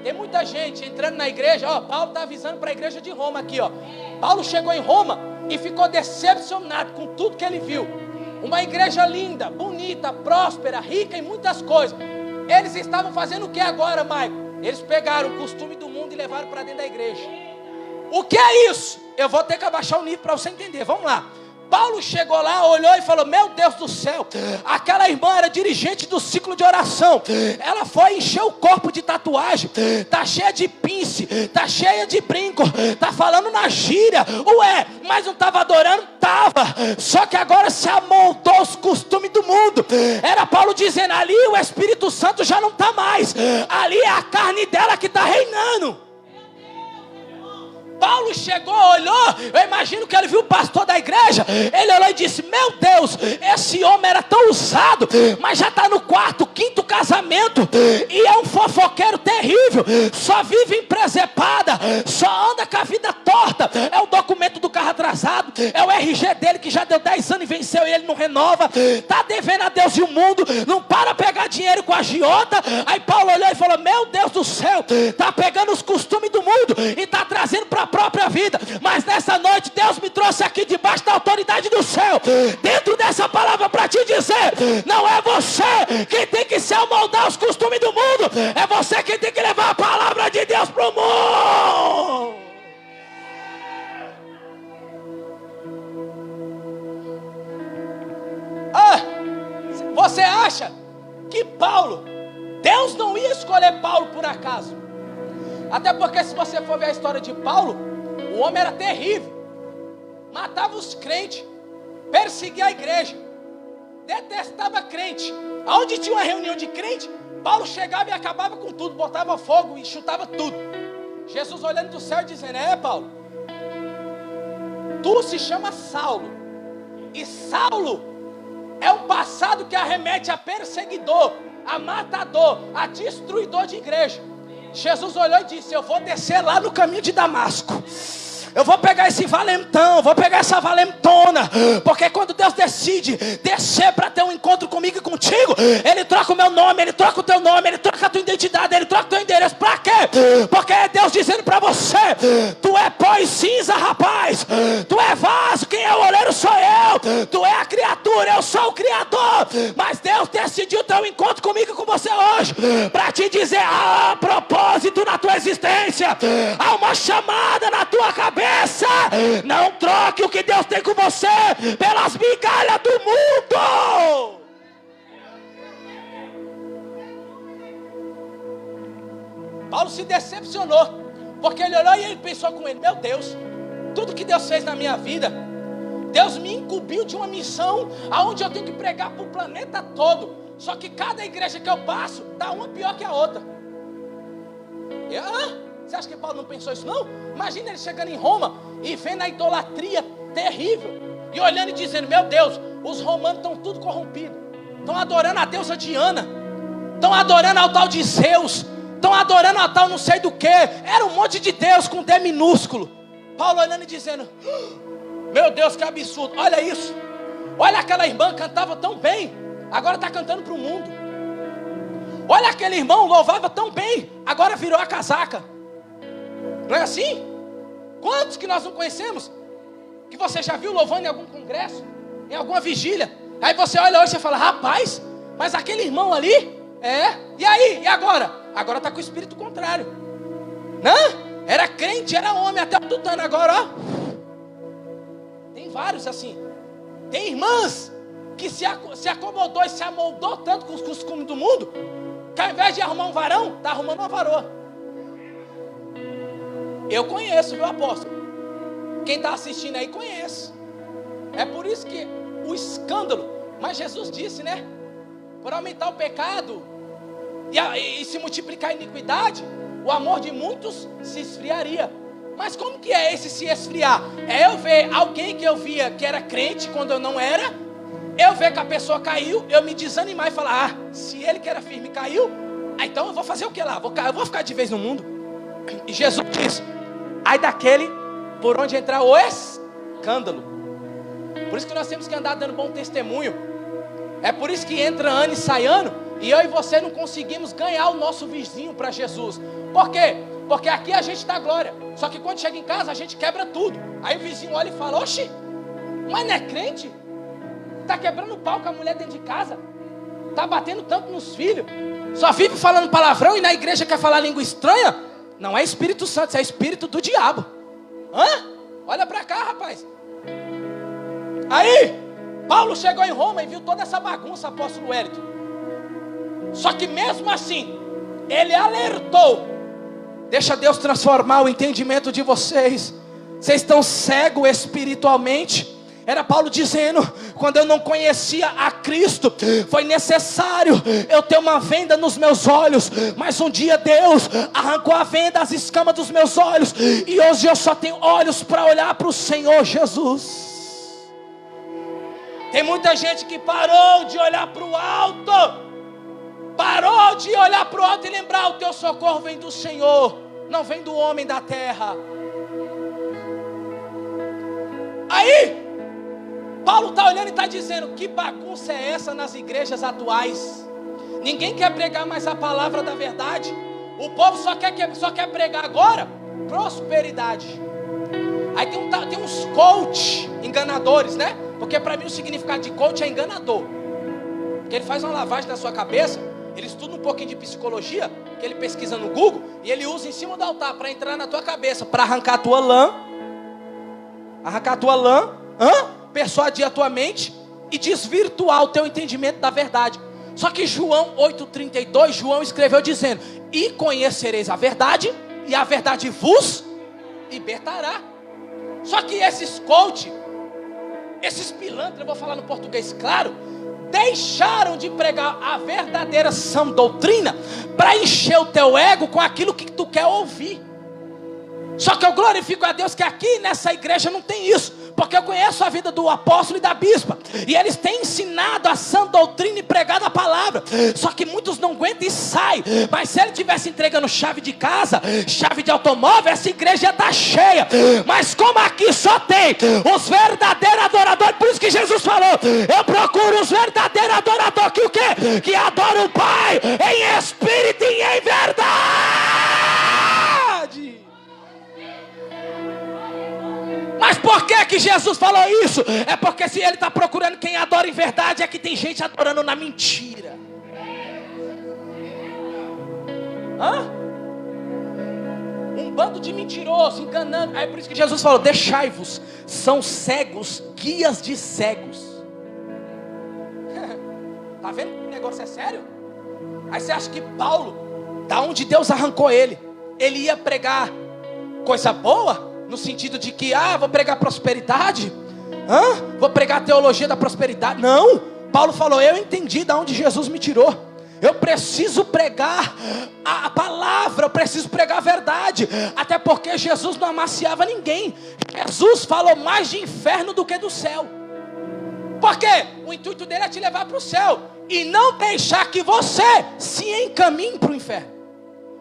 Tem muita gente entrando na igreja, ó, Paulo está avisando para a igreja de Roma aqui, ó. Paulo chegou em Roma e ficou decepcionado com tudo que ele viu. Uma igreja linda, bonita, próspera, rica em muitas coisas. Eles estavam fazendo o que agora, Maicon? Eles pegaram o costume do mundo e levaram para dentro da igreja. O que é isso? Eu vou ter que abaixar o nível para você entender. Vamos lá. Paulo chegou lá, olhou e falou: meu Deus do céu, aquela irmã era dirigente do ciclo de oração. Ela foi encher o corpo de tatuagem, tá cheia de pince, tá cheia de brinco, tá falando na gíria. Ué, mas não estava adorando? Tava. Só que agora se amoldou os costumes do mundo. Era Paulo dizendo: ali o Espírito Santo já não está mais, ali é a carne dela que está reinando. Paulo chegou, olhou, eu imagino que ele viu o pastor da igreja, ele olhou e disse: meu Deus, esse homem era tão usado, mas já está no quarto, quinto casamento, e é um fofoqueiro terrível, só vive em presepada, só anda com a vida torta, é o documento do carro atrasado, é o RG dele que já deu 10 anos e venceu e ele não renova, está devendo a Deus e o mundo, não para pegar dinheiro com a agiota. Aí Paulo olhou e falou: meu Deus do céu, está pegando os costumes do mundo e está trazendo para a própria vida. Mas nessa noite Deus me trouxe aqui debaixo da autoridade do céu, dentro dessa palavra, para te dizer: não é você quem tem que se amoldar os costumes do mundo, é você quem tem que levar a palavra de Deus para o mundo. Você acha que Paulo, Deus não ia escolher Paulo por acaso? Até porque se você for ver a história de Paulo, o homem era terrível, matava os crentes, perseguia a igreja, detestava crente. Aonde tinha uma reunião de crente, Paulo chegava e acabava com tudo, botava fogo e chutava tudo. Jesus olhando do céu e dizendo: é, Paulo, tu se chama Saulo, e Saulo é um passado que arremete a perseguidor, a matador, a destruidor de igreja. Jesus olhou e disse: eu vou descer lá no caminho de Damasco, eu vou pegar esse valentão, vou pegar essa valentona, porque quando Deus decide descer para ter um encontro comigo e contigo, Ele troca o meu nome, Ele troca o teu nome, Ele troca a tua identidade, Ele troca o teu endereço. Para quê? Porque é Deus dizendo para você: tu é pó e cinza, rapaz, tu é vaso, quem é o oleiro sou eu, tu é a criatura, eu sou o Criador. Mas Deus decidiu ter um encontro comigo e com você hoje, para te dizer: há propósito na tua existência, há uma chamada na tua cabeça. Não troque o que Deus tem com você pelas migalhas do mundo. Paulo se decepcionou, porque ele olhou e ele pensou com ele: meu Deus, tudo que Deus fez na minha vida, Deus me incumbiu de uma missão aonde eu tenho que pregar para o planeta todo. Só que cada igreja que eu passo está uma pior que a outra. Você acha que Paulo não pensou isso não? Imagina ele chegando em Roma e vendo a idolatria terrível, e olhando e dizendo: meu Deus, os romanos estão tudo corrompidos, estão adorando a deusa Diana, estão adorando ao tal de Zeus, estão adorando ao tal não sei do que. Era um monte de Deus com D minúsculo. Paulo olhando e dizendo: meu Deus, que absurdo, olha isso. Olha aquela irmã, cantava tão bem, agora está cantando para o mundo. Olha aquele irmão, louvava tão bem, agora virou a casaca. Não é assim? Quantos que nós não conhecemos, que você já viu louvando em algum congresso, em alguma vigília? Aí você olha hoje e fala: rapaz, mas aquele irmão ali, e aí? E agora? agora está com o espírito contrário. Não? Era crente, era homem, até o tutano. Agora, ó, tem vários assim. Tem irmãs que se acomodou e se amoldou tanto com os costumes do mundo, que ao invés de arrumar um varão, está arrumando uma varoa. Eu conheço, viu, apóstolo? Quem está assistindo aí conhece. É por isso que o escândalo, mas Jesus disse, né? Por aumentar o pecado e se multiplicar a iniquidade, o amor de muitos se esfriaria. Mas como que é esse se esfriar? É eu ver alguém que eu via que era crente quando eu não era, eu ver que a pessoa caiu, eu me desanimar e falar, se ele que era firme caiu, então eu vou fazer o que lá? Eu vou ficar de vez no mundo. E Jesus disse, ai daquele por onde entrar o escândalo. Por isso que nós temos que andar dando bom testemunho. É por isso que entra ano e sai ano, e eu e você não conseguimos ganhar o nosso vizinho para Jesus. Por quê? Porque aqui a gente dá glória. Só que quando chega em casa a gente quebra tudo. Aí o vizinho olha e fala, oxi, mas não é crente? Está quebrando o pau com a mulher dentro de casa, está batendo tanto nos filhos, só vive falando palavrão e na igreja quer falar língua estranha. Não é Espírito Santo, isso é espírito do diabo. Hã? Olha para cá, rapaz. Aí Paulo chegou em Roma e viu toda essa bagunça, apóstolo Wellington. Só que mesmo assim ele alertou. Deixa Deus transformar o entendimento de vocês. Vocês estão cegos espiritualmente. Era Paulo dizendo, quando eu não conhecia a Cristo, foi necessário eu ter uma venda nos meus olhos, mas um dia Deus arrancou a venda, as escamas dos meus olhos, e hoje eu só tenho olhos para olhar para o Senhor Jesus. Tem muita gente que parou de olhar para o alto, parou de olhar para o alto e lembrar, o teu socorro vem do Senhor, não vem do homem da terra. Aí Paulo está olhando e está dizendo, que bagunça é essa nas igrejas atuais? Ninguém quer pregar mais a palavra da verdade. O povo só quer pregar agora prosperidade. Aí tem uns coach enganadores, né? Porque para mim o significado de coach é enganador. Porque ele faz uma lavagem na sua cabeça, ele estuda um pouquinho de psicologia, que ele pesquisa no Google, e ele usa em cima do altar para entrar na tua cabeça, para arrancar a tua lã, persuadir a tua mente e desvirtuar o teu entendimento da verdade. Só que João 8,32, João escreveu dizendo, e conhecereis a verdade, e a verdade vos libertará. Só que esses coach, esses pilantras, eu vou falar no português claro, deixaram de pregar a verdadeira sã doutrina para encher o teu ego com aquilo que tu quer ouvir. Só que eu glorifico a Deus que aqui nessa igreja não tem isso, porque eu conheço a vida do apóstolo e da bispa, e eles têm ensinado a sã doutrina e pregado a palavra. Só que muitos não aguentam e saem. Mas se ele estivesse entregando chave de casa, chave de automóvel, essa igreja está cheia. Mas como aqui só tem os verdadeiros adoradores, por isso que Jesus falou, eu procuro os verdadeiros adoradores, que o quê? Que adoram o Pai em espírito e em verdade. Mas por que Jesus falou isso? É porque se ele está procurando quem adora em verdade, é que tem gente adorando na mentira. Um bando de mentirosos, enganando. Aí por isso que Jesus falou, deixai-vos, são cegos, guias de cegos. Tá vendo que o negócio é sério? Aí você acha que Paulo, da onde Deus arrancou ele ia pregar coisa boa? No sentido de que, vou pregar prosperidade? Vou pregar a teologia da prosperidade? Não, Paulo falou, eu entendi de onde Jesus me tirou. Eu preciso pregar a palavra, eu preciso pregar a verdade. Até porque Jesus não amaciava ninguém. Jesus falou mais de inferno do que do céu. Por quê? O intuito dele é te levar para o céu e não deixar que você se encaminhe para o inferno.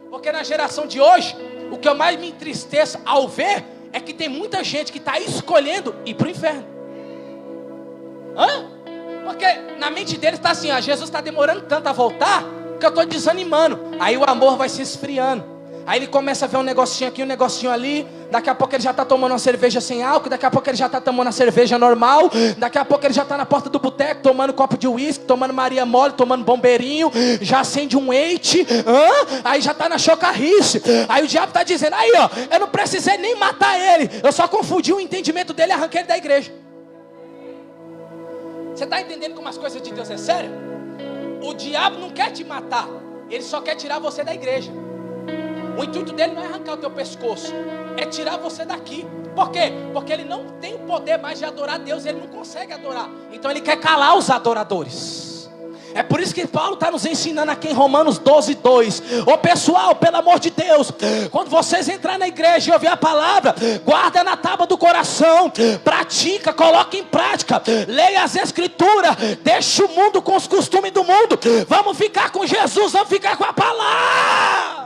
Porque na geração de hoje, o que eu mais me entristeço ao ver é que tem muita gente que está escolhendo ir para o inferno. Porque na mente deles está assim, Jesus está demorando tanto a voltar, que eu estou desanimando. Aí o amor vai se esfriando. Aí ele começa a ver um negocinho aqui, um negocinho ali. Daqui a pouco ele já está tomando uma cerveja sem álcool. Daqui a pouco ele já está tomando a cerveja normal. Daqui a pouco ele já está na porta do boteco, tomando um copo de uísque, tomando Maria Mole, tomando bombeirinho. Já acende um eite. Aí já está na chocarrice. Aí o diabo está dizendo, aí ó, eu não precisei nem matar ele. Eu só confundi o entendimento dele e arranquei ele da igreja. Você está entendendo como as coisas de Deus é sério? O diabo não quer te matar. Ele só quer tirar você da igreja. O intuito dele não é arrancar o teu pescoço, é tirar você daqui. Por quê? Porque ele não tem o poder mais de adorar Deus. Ele não consegue adorar. Então ele quer calar os adoradores. É por isso que Paulo está nos ensinando aqui em Romanos 12:2. Ô pessoal, pelo amor de Deus, quando vocês entrarem na igreja e ouvir a palavra, guarda na tábua do coração, pratica, coloca em prática, leia as escrituras, deixa o mundo com os costumes do mundo. Vamos ficar com Jesus, vamos ficar com a palavra.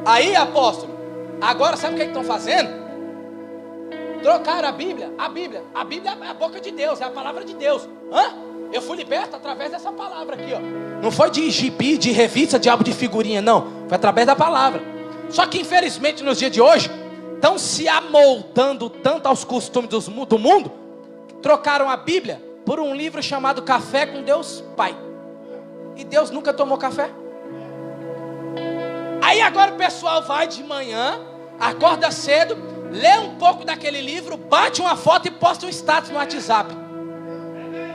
Aí, apóstolo, agora sabe o que estão fazendo? Trocaram a Bíblia. A Bíblia é a boca de Deus, é a palavra de Deus. Eu fui liberto através dessa palavra aqui, ó. Não foi de gibi, de revista, diabo de figurinha, não. Foi através da palavra. Só que infelizmente nos dias de hoje estão se amoldando tanto aos costumes do mundo, que trocaram a Bíblia por um livro chamado Café com Deus Pai. E Deus nunca tomou café. Aí agora o pessoal vai de manhã, acorda cedo, lê um pouco daquele livro, bate uma foto e posta um status no WhatsApp.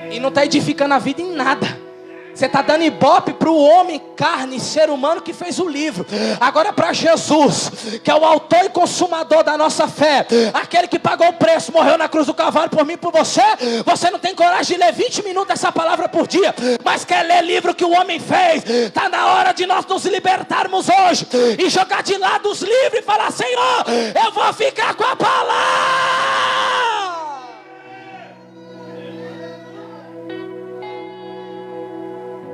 E não está edificando a vida em nada. Você está dando ibope para o homem, carne, ser humano que fez o livro. Agora para Jesus, que é o autor e consumador da nossa fé, aquele que pagou o preço, morreu na cruz do Calvário por mim e por você. Você não tem coragem de ler 20 minutos dessa palavra por dia, mas quer ler livro que o homem fez. Está na hora de nós nos libertarmos hoje e jogar de lado os livros e falar: Senhor, eu vou ficar com a palavra.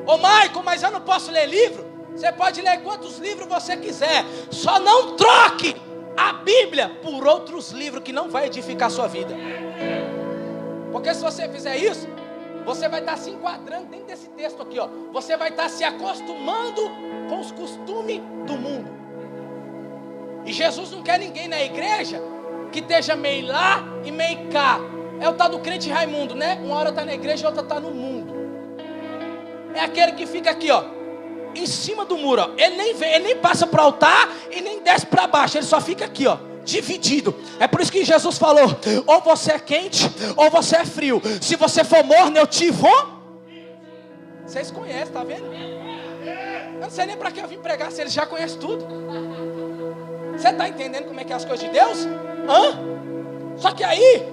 Ô Maicon, mas eu não posso ler livro? Você pode ler quantos livros você quiser. Só não troque a Bíblia por outros livros que não vai edificar a sua vida. Porque se você fizer isso, você vai estar se enquadrando dentro desse texto aqui, ó. Você vai estar se acostumando com os costumes do mundo. E Jesus não quer ninguém na igreja que esteja meio lá e meio cá. É o tal do crente Raimundo, né? Uma hora está na igreja, outra está no mundo. É aquele que fica aqui, ó, em cima do muro, ó. Ele nem passa para o altar e nem desce para baixo. Ele só fica aqui, ó, dividido. É por isso que Jesus falou: ou você é quente, ou você é frio. Se você for morno, eu te vou. Vocês conhecem, tá vendo? Eu não sei nem para que eu vim pregar se eles já conhecem tudo. Você está entendendo como é que é as coisas de Deus? Só que aí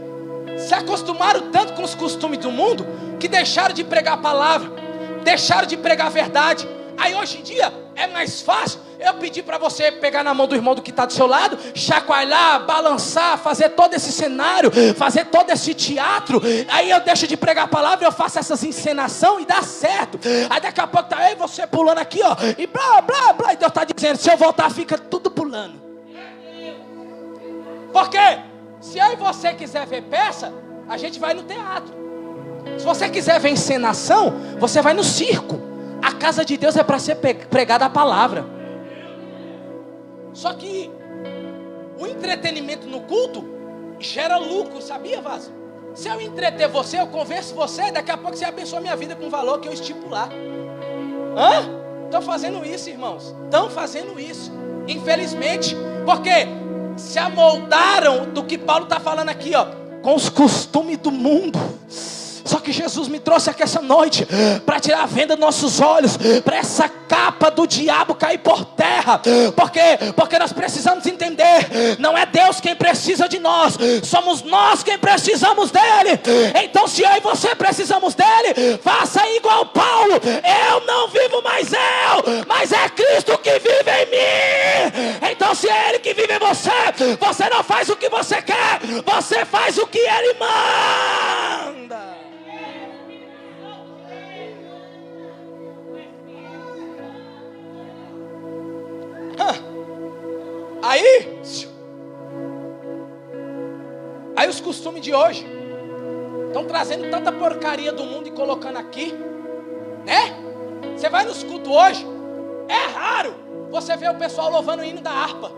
se acostumaram tanto com os costumes do mundo que deixaram de pregar a palavra, deixaram de pregar a verdade. Aí hoje em dia é mais fácil eu pedir para você pegar na mão do irmão do que está do seu lado, chacoalhar, balançar, fazer todo esse cenário, fazer todo esse teatro. Aí eu deixo de pregar a palavra, eu faço essas encenações e dá certo. Aí daqui a pouco tá aí você pulando aqui, ó, e blá blá blá, e Deus está dizendo: se eu voltar fica tudo pulando. Porque se eu e você quiser ver peça, a gente vai no teatro. Se você quiser ver encenação, você vai no circo. A casa de Deus é para ser pregada a palavra. Só que o entretenimento no culto gera lucro, sabia, Vaso? Se eu entreter você, eu convenço você, daqui a pouco você abençoa minha vida com um valor que eu estipular. Estão fazendo isso, irmãos. Estão fazendo isso, infelizmente. Porque se amoldaram do que Paulo está falando aqui, ó, com os costumes do mundo. Só que Jesus me trouxe aqui essa noite para tirar a venda dos nossos olhos, para essa capa do diabo cair por terra. Porque nós precisamos entender: não é Deus quem precisa de nós, somos nós quem precisamos dele. Então se eu e você precisamos dele, faça igual Paulo: eu não vivo mais eu, mas é Cristo que vive em mim. Então se é Ele que vive em você, você não faz o que você quer, você faz o que Ele manda. Aí os costumes de hoje estão trazendo tanta porcaria do mundo e colocando aqui, né? Você vai nos cultos hoje, é raro você ver o pessoal louvando o hino da harpa.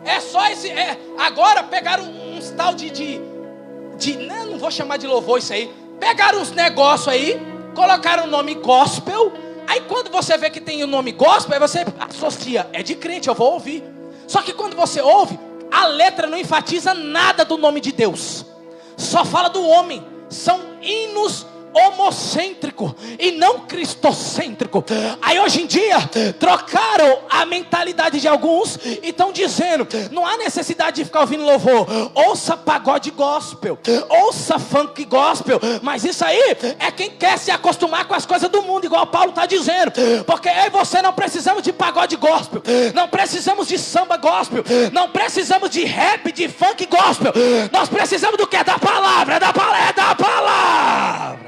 É só esse, agora pegaram uns tal não vou chamar de louvor isso aí. Pegaram uns negócios aí, colocaram o nome gospel. Aí quando você vê que tem o nome gospel, aí você associa, é de crente, eu vou ouvir. Só que quando você ouve, a letra não enfatiza nada do nome de Deus, só fala do homem. São hinos homocêntrico e não cristocêntrico. Aí hoje em dia trocaram a mentalidade de alguns e estão dizendo: não há necessidade de ficar ouvindo louvor, ouça pagode gospel, ouça funk gospel. Mas isso aí é quem quer se acostumar com as coisas do mundo, igual Paulo está dizendo. Porque eu e você não precisamos de pagode gospel, não precisamos de samba gospel, não precisamos de rap, de funk gospel. Nós precisamos do que? Da palavra, da palavra.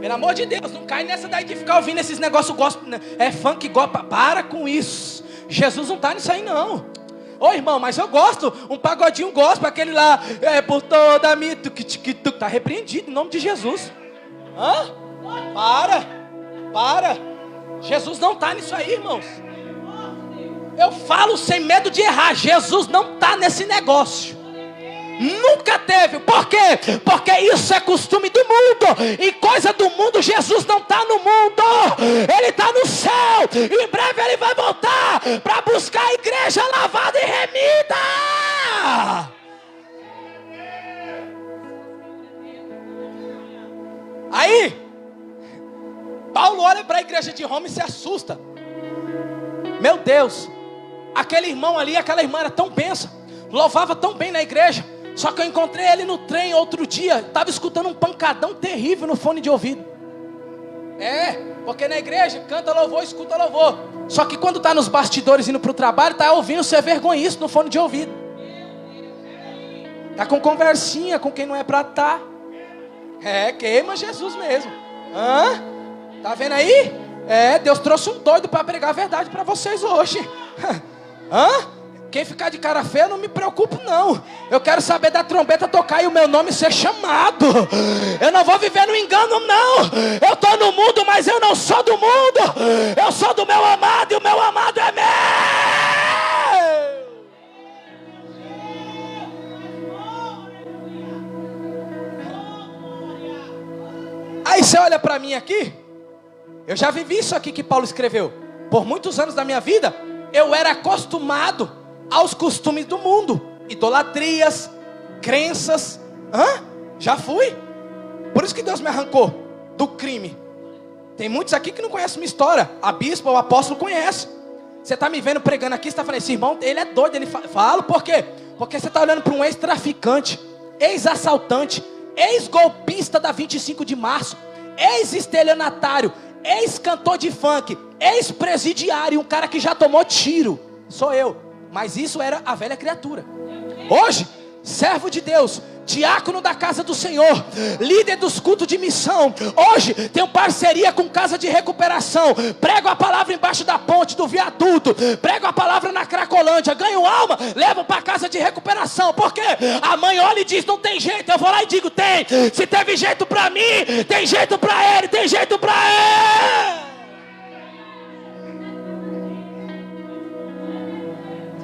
Pelo amor de Deus, não cai nessa daí de ficar ouvindo esses negócios gospel, funk gospel. Para com isso. Jesus não está nisso aí não. Ô irmão, mas eu gosto, um pagodinho gospel, aquele lá, por toda a minha, está repreendido em nome de Jesus. Para. Jesus não está nisso aí, irmãos. Eu falo sem medo de errar, Jesus não está nesse negócio. Nunca teve. Por quê? Porque isso é costume do mundo, e coisa do mundo Jesus não está no mundo, Ele está no céu. Em breve Ele vai voltar para buscar a igreja lavada e remida. Aí Paulo olha para a igreja de Roma e se assusta. Meu Deus, aquele irmão ali, aquela irmã era tão benção, louvava tão bem na igreja. Só que eu encontrei ele no trem outro dia, estava escutando um pancadão terrível no fone de ouvido. Porque na igreja canta louvor, escuta louvor. Só que quando está nos bastidores indo para o trabalho, está ouvindo ser vergonhice no fone de ouvido. Está com conversinha com quem não é para estar. Queima Jesus mesmo. Tá vendo aí? Deus trouxe um doido para pregar a verdade para vocês hoje. Quem ficar de cara feia, não me preocupo não. Eu quero saber da trombeta tocar e o meu nome ser chamado. Eu não vou viver no engano não. Eu estou no mundo, mas eu não sou do mundo. Eu sou do meu amado e o meu amado é meu. Aí você olha para mim aqui. Eu já vivi isso aqui que Paulo escreveu. Por muitos anos da minha vida, eu era acostumado aos costumes do mundo, idolatrias, crenças. Já fui. Por isso que Deus me arrancou do crime. Tem muitos aqui que não conhecem minha história. A bispa, o apóstolo conhece. Você está me vendo pregando aqui, você está falando: esse irmão, ele é doido. Ele fala, por quê? Porque você está olhando para um ex-traficante, ex-assaltante, ex-golpista da 25 de março, ex-estelionatário, ex-cantor de funk, ex-presidiário, um cara que já tomou tiro. Sou eu. Mas isso era a velha criatura. Hoje, servo de Deus, diácono da casa do Senhor, líder dos cultos de missão. Hoje tenho parceria com casa de recuperação. Prego a palavra embaixo da ponte, do viaduto. Prego a palavra na Cracolândia. Ganho alma, levo para casa de recuperação. Por quê? A mãe olha e diz: não tem jeito. Eu vou lá e digo: tem. Se teve jeito para mim, tem jeito para ele, tem jeito para ele.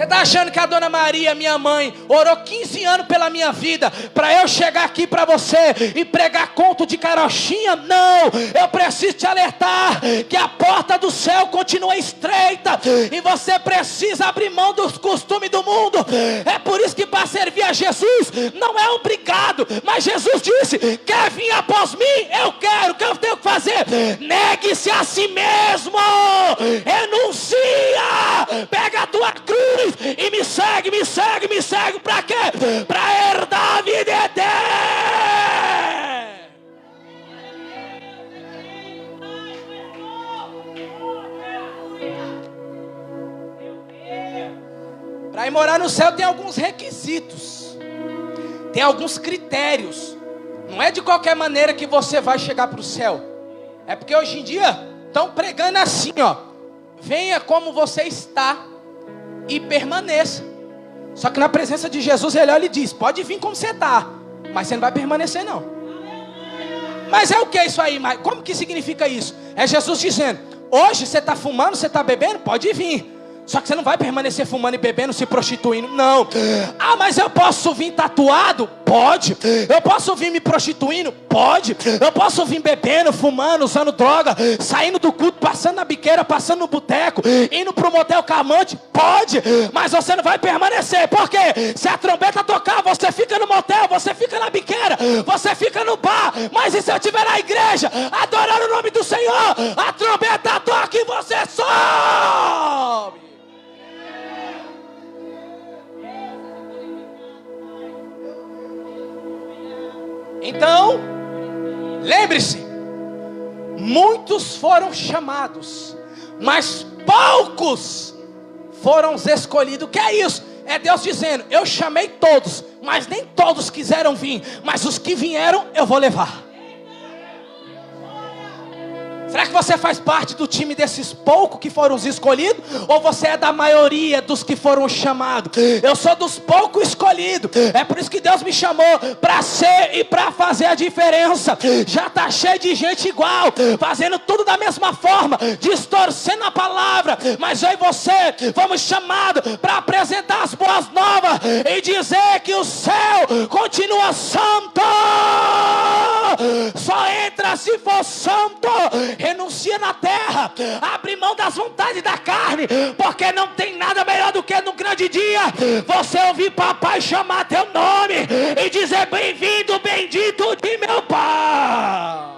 Você está achando que a Dona Maria, minha mãe, orou 15 anos pela minha vida, para eu chegar aqui para você e pregar conto de carochinha? Não, eu preciso te alertar que a porta do céu continua estreita e você precisa abrir mão dos costumes do mundo. É por isso que para servir a Jesus não é obrigado, mas Jesus disse: quer vir após mim? Eu quero. O que eu tenho que fazer? Negue-se a si mesmo, renuncia, pega a tua cruz e me segue, para quê? Para herdar a vida eterna. Para ir morar no céu tem alguns requisitos, tem alguns critérios. Não é de qualquer maneira que você vai chegar para o céu. É porque hoje em dia estão pregando assim, venha como você está e permaneça. Só que na presença de Jesus ele olha e diz: pode vir como você está, mas você não vai permanecer não. Mas é o que isso aí? Como que significa isso? É Jesus dizendo, hoje você está fumando, você está bebendo, pode vir. Só que você não vai permanecer fumando e bebendo, se prostituindo, não. Ah, mas eu posso vir tatuado? Pode. Eu posso vir me prostituindo? Pode. Eu posso vir bebendo, fumando, usando droga, saindo do culto, passando na biqueira, passando no boteco, indo para o motel com a amante? Pode. Mas você não vai permanecer. Por quê? Se a trombeta tocar, você fica no motel, você fica na biqueira, você fica no bar. Mas e se eu estiver na igreja, adorando o nome do Senhor, a trombeta toca e você sobe. Então, lembre-se, muitos foram chamados, mas poucos foram os escolhidos. O que é isso? É Deus dizendo, eu chamei todos, mas nem todos quiseram vir, mas os que vieram eu vou levar. Será que você faz parte do time desses poucos que foram os escolhidos? Ou você é da maioria dos que foram chamados? Eu sou dos poucos escolhidos. É por isso que Deus me chamou para ser e para fazer a diferença. Já está cheio de gente igual, fazendo tudo da mesma forma, distorcendo a palavra. Mas eu e você fomos chamados para apresentar as boas novas e dizer que o céu continua santo. Só entra se for santo. Renuncia na terra, abre mão das vontades da carne, porque não tem nada melhor do que no grande dia você ouvir papai chamar teu nome e dizer bem-vindo, bendito de meu pai.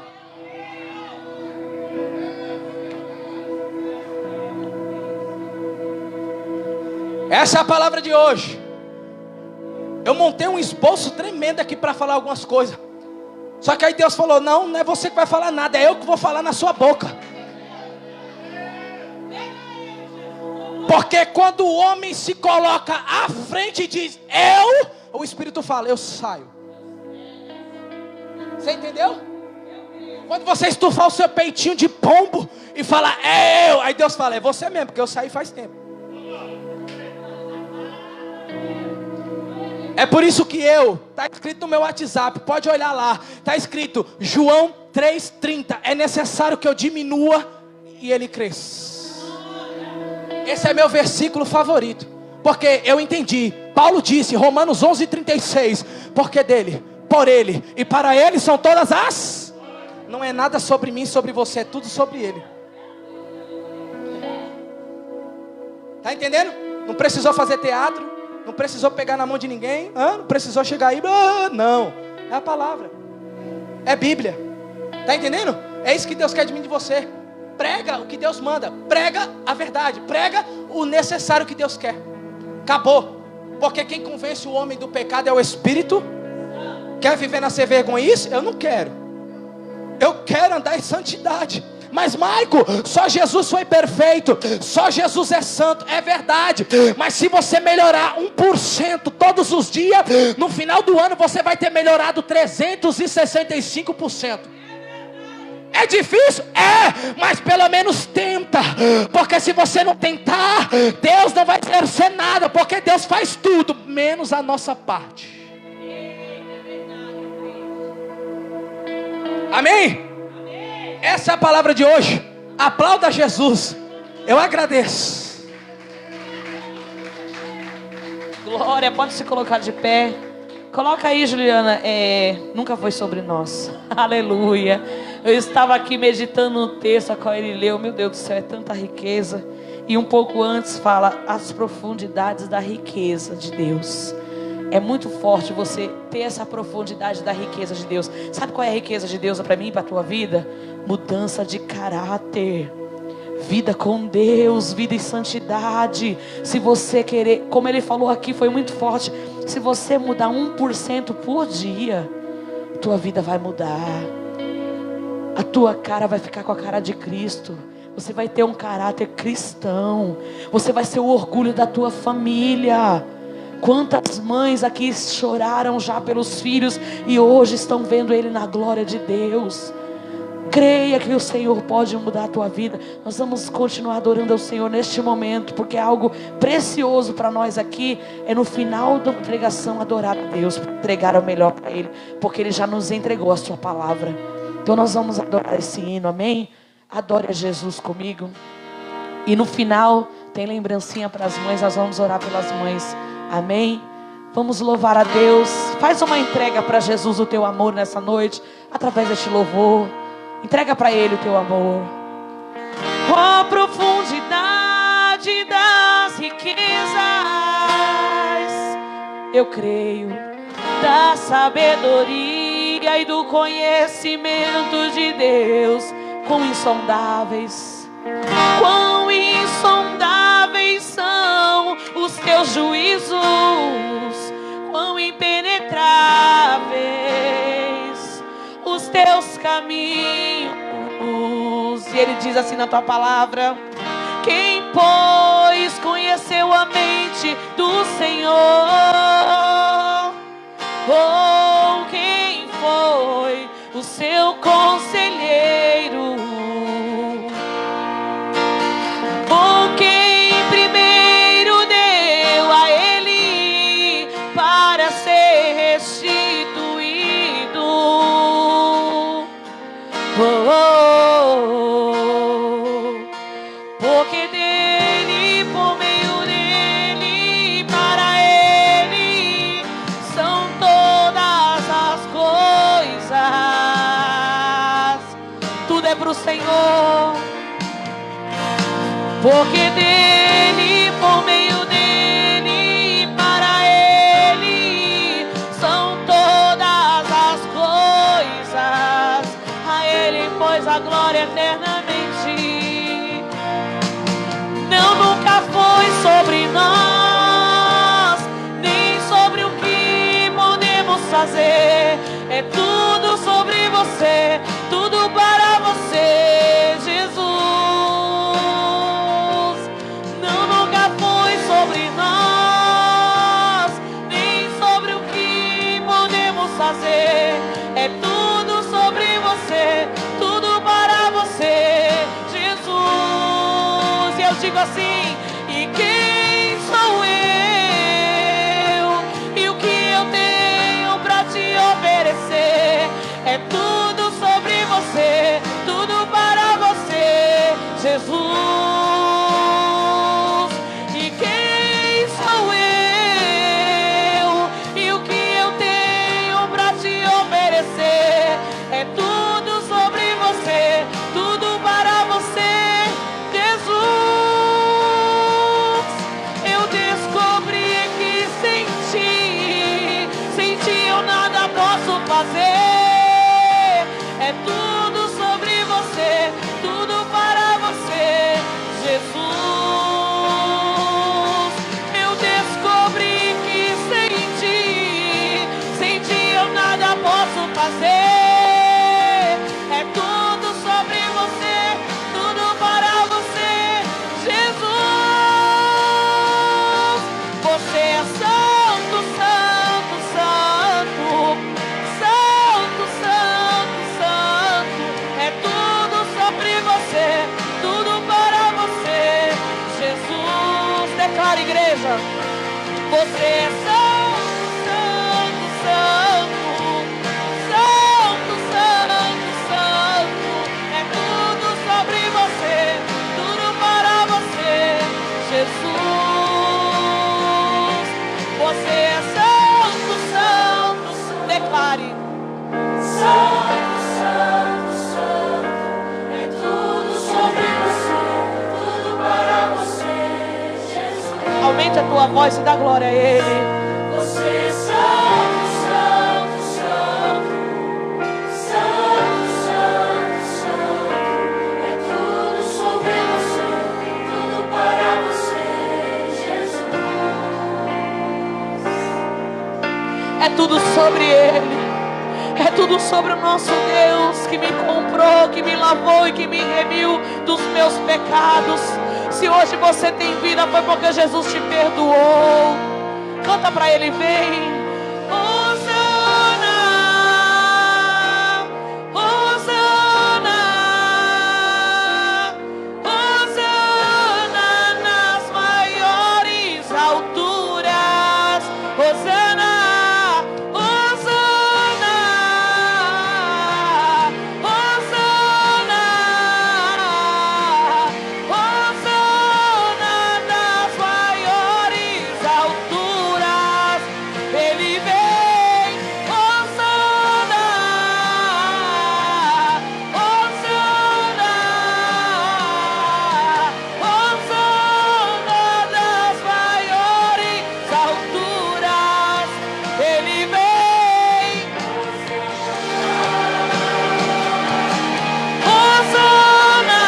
Essa é a palavra de hoje. Eu montei um esboço tremendo aqui para falar algumas coisas. Só que aí Deus falou, não é você que vai falar nada, é eu que vou falar na sua boca. Porque quando o homem se coloca à frente e diz, o Espírito fala, eu saio. Você entendeu? Quando você estufar o seu peitinho de pombo e falar, eu, aí Deus fala, é você mesmo, porque eu saí faz tempo. É por isso que está escrito no meu WhatsApp, pode olhar lá, está escrito João 3,30, é necessário que eu diminua e ele cresça. Esse é meu versículo favorito, porque eu entendi, Paulo disse, Romanos 11,36, porque dele, por ele e para ele são todas as, não é nada sobre mim, sobre você, é tudo sobre ele. Está entendendo? Não precisou fazer teatro, não precisou pegar na mão de ninguém, não precisou chegar aí, não, é a palavra, é Bíblia, está entendendo? É isso que Deus quer de mim e de você. Prega o que Deus manda, prega a verdade, prega o necessário que Deus quer. Acabou, porque quem convence o homem do pecado é o Espírito. Quer viver na ser vergonhice? Eu não quero, eu quero andar em santidade. Mas Maico, só Jesus foi perfeito, só Jesus é santo, é verdade. Mas se você melhorar 1% todos os dias, no final do ano você vai ter melhorado 365%. É difícil? É, mas pelo menos tenta. Porque se você não tentar, Deus não vai exercer nada, porque Deus faz tudo, menos a nossa parte. Amém? Essa é a palavra de hoje. Aplauda Jesus. Eu agradeço. Glória, pode se colocar de pé. Coloca aí, Juliana. Nunca foi sobre nós. Aleluia. Eu estava aqui meditando no texto a qual ele leu. Meu Deus do céu, é tanta riqueza. E um pouco antes fala as profundidades da riqueza de Deus. É muito forte você ter essa profundidade da riqueza de Deus. Sabe qual é a riqueza de Deus para mim e para a tua vida? Mudança de caráter, vida com Deus, vida em santidade. Se você querer, como ele falou aqui, foi muito forte. Se você mudar 1% por dia, tua vida vai mudar. A tua cara vai ficar com a cara de Cristo. Você vai ter um caráter cristão. Você vai ser o orgulho da tua família. Quantas mães aqui choraram já pelos filhos e hoje estão vendo ele na glória de Deus. Creia que o Senhor pode mudar a tua vida. Nós vamos continuar adorando ao Senhor neste momento, porque é algo precioso para nós aqui. É no final da pregação adorar a Deus, entregar o melhor para Ele, porque Ele já nos entregou a sua palavra. Então nós vamos adorar esse hino, amém? Adore a Jesus comigo. E no final tem lembrancinha para as mães. Nós vamos orar pelas mães, amém? Vamos louvar a Deus. Faz uma entrega para Jesus o teu amor nessa noite, através deste louvor. Entrega para Ele o teu amor. Ó profundidade das riquezas, eu creio, da sabedoria e do conhecimento de Deus. Quão insondáveis são os teus juízos, quão impenetráveis os teus caminhos. E Ele diz assim na tua palavra: quem, pois, conheceu a mente do Senhor? Ou quem foi o seu conselheiro? Ou quem primeiro deu a Ele para ser restituído? Porque dele, por meio dele, para Ele são todas as coisas. Tudo é pro Senhor. Porque dele, por meio dele, para Ele são todas as coisas. A Ele, pois, a glória eternamente. Não, nunca foi sobre nós, nem sobre o que podemos fazer. É tudo sobre você, tudo para você, Jesus. Não, nunca foi sobre nós, nem sobre o que podemos fazer. É tudo sobre você, tudo para você, Jesus. E eu digo assim: e quem sou eu? E o que eu tenho para te oferecer? É tudo sobre você, tudo para você, Jesus. E quem sou eu? E o que eu tenho para te oferecer? É tudo sobre você, tudo para você, Jesus. Eu descobri que sem ti eu nada posso fazer. É tudo sobre você, tudo para você, Jesus. Eu descobri que sem ti eu nada posso fazer. É tudo sobre você, tudo para você, Jesus. Você é santo, santo, santo, santo, santo, santo. É tudo sobre você, tudo para você, Jesus. Declara, igreja. Você é santo, santo, santo, santo, santo, santo. É tudo sobre você, tudo para você, Jesus. Você é santo, santo, santo. Declare. Santo, santo, santo. É tudo sobre você, tudo para você, Jesus. Aumente a tua voz e dá glória a Ele. Você é santo, santo, santo. Santo, santo, santo. É tudo sobre você, tudo para você, Jesus. É tudo sobre Ele. É tudo sobre o nosso Deus, que me comprou, que me lavou e que me remiu dos meus pecados. Se hoje você tem vida, foi porque Jesus te perdoou. Canta pra Ele, vem. Hosana, Hosana. Ele vem, Hosana, Hosana, Hosana das maiores alturas. Ele vem, Hosana,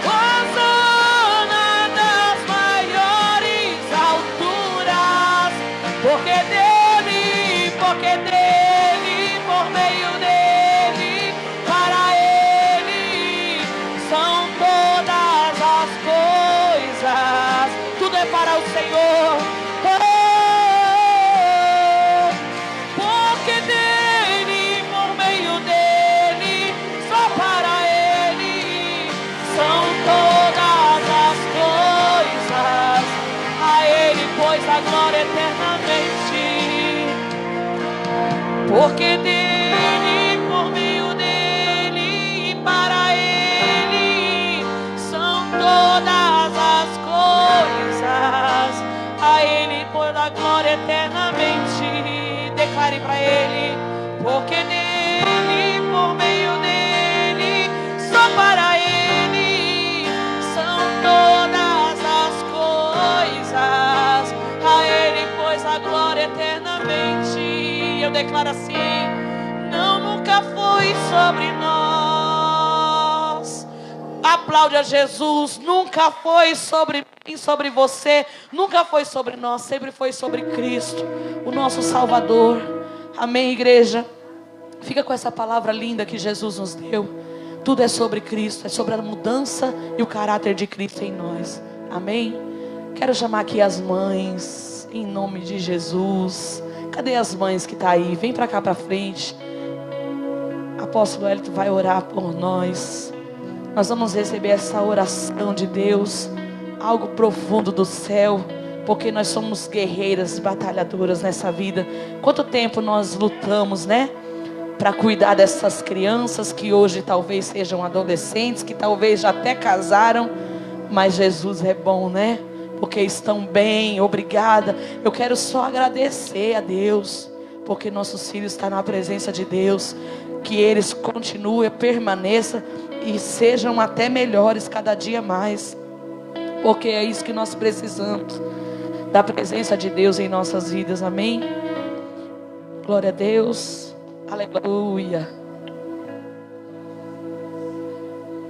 Hosana das maiores alturas. Porque dele, por meio dele, para ele são todas as coisas. Tudo é para o Senhor. Oh, porque dele, por meio dele, só para ele são todas as coisas. A ele, pois, a glória eternamente. Porque dele, por meio dele e para ele são todas as coisas. A ele, pois, a glória eternamente. Declare para ele. Porque dele, por meio dele, só para ele são todas as coisas. A ele, pois, a glória eternamente. Eu declaro assim: não, nunca foi sobre nós. Aplaude a Jesus. Nunca foi sobre mim, sobre você. Nunca foi sobre nós. Sempre foi sobre Cristo, o nosso Salvador. Amém, igreja? Fica com essa palavra linda que Jesus nos deu. Tudo é sobre Cristo. É sobre a mudança e o caráter de Cristo em nós. Amém? Quero chamar aqui as mães, em nome de Jesus. Cadê as mães que estão aí? Vem para cá para frente. Apóstolo Hélio vai orar por nós. Nós vamos receber essa oração de Deus, algo profundo do céu, porque nós somos guerreiras, batalhadoras nessa vida. Quanto tempo nós lutamos, né? Para cuidar dessas crianças que hoje talvez sejam adolescentes, que talvez já até casaram, mas Jesus é bom, né? Porque estão bem, obrigada. Eu quero só agradecer a Deus, porque nossos filhos estão na presença de Deus. Que eles continuem, permaneçam e sejam até melhores cada dia mais, porque é isso que nós precisamos, da presença de Deus em nossas vidas. Amém? Glória a Deus. Aleluia.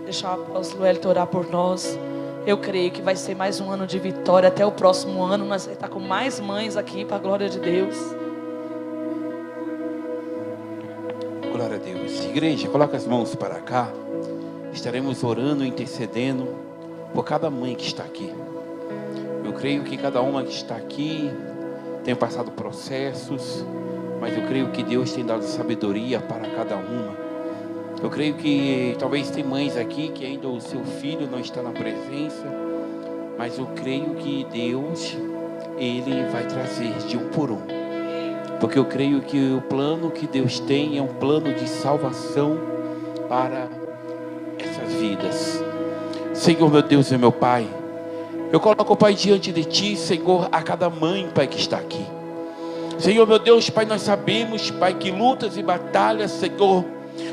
Deixar o apóstolo Hélio orar por nós. Eu creio que vai ser mais um ano de vitória. Até o próximo ano nós vamos estar com mais mães aqui, para a glória de Deus. Glória a Deus. Igreja, coloca as mãos para cá. Estaremos orando, intercedendo por cada mãe que está aqui. Eu creio que cada uma que está aqui tem passado processos, mas eu creio que Deus tem dado sabedoria para cada uma. Eu creio que talvez tem mães aqui que ainda o seu filho não está na presença, mas eu creio que Deus, Ele vai trazer de um por um, porque eu creio que o plano que Deus tem é um plano de salvação para essas vidas. Senhor, meu Deus e meu Pai, eu coloco, Pai, diante de Ti, Senhor, a cada mãe, Pai, que está aqui. Senhor, meu Deus, Pai, nós sabemos, Pai, que lutas e batalhas, Senhor,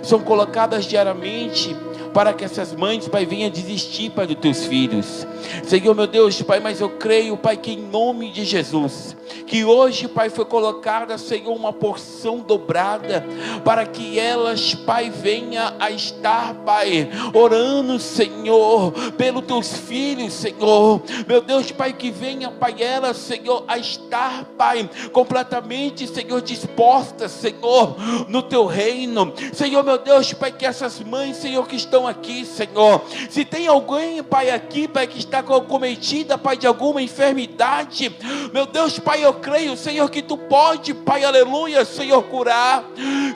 são colocadas diariamente para que essas mães, Pai, venham desistir, Pai, dos Teus filhos. Senhor, meu Deus, Pai, mas eu creio, Pai, que em nome de Jesus, que hoje, Pai, foi colocada, Senhor, uma porção dobrada, para que elas, Pai, venha a estar, Pai, orando, Senhor, pelos Teus filhos, Senhor. Meu Deus, Pai, que venha, Pai, elas, Senhor, a estar, Pai, completamente, Senhor, dispostas, Senhor, no Teu reino. Senhor, meu Deus, Pai, que essas mães, Senhor, que estão aqui, Senhor, se tem alguém, Pai, aqui, Pai, que está cometida, Pai, de alguma enfermidade, meu Deus, Pai, eu creio, Senhor, que Tu pode, Pai, aleluia, Senhor, curar.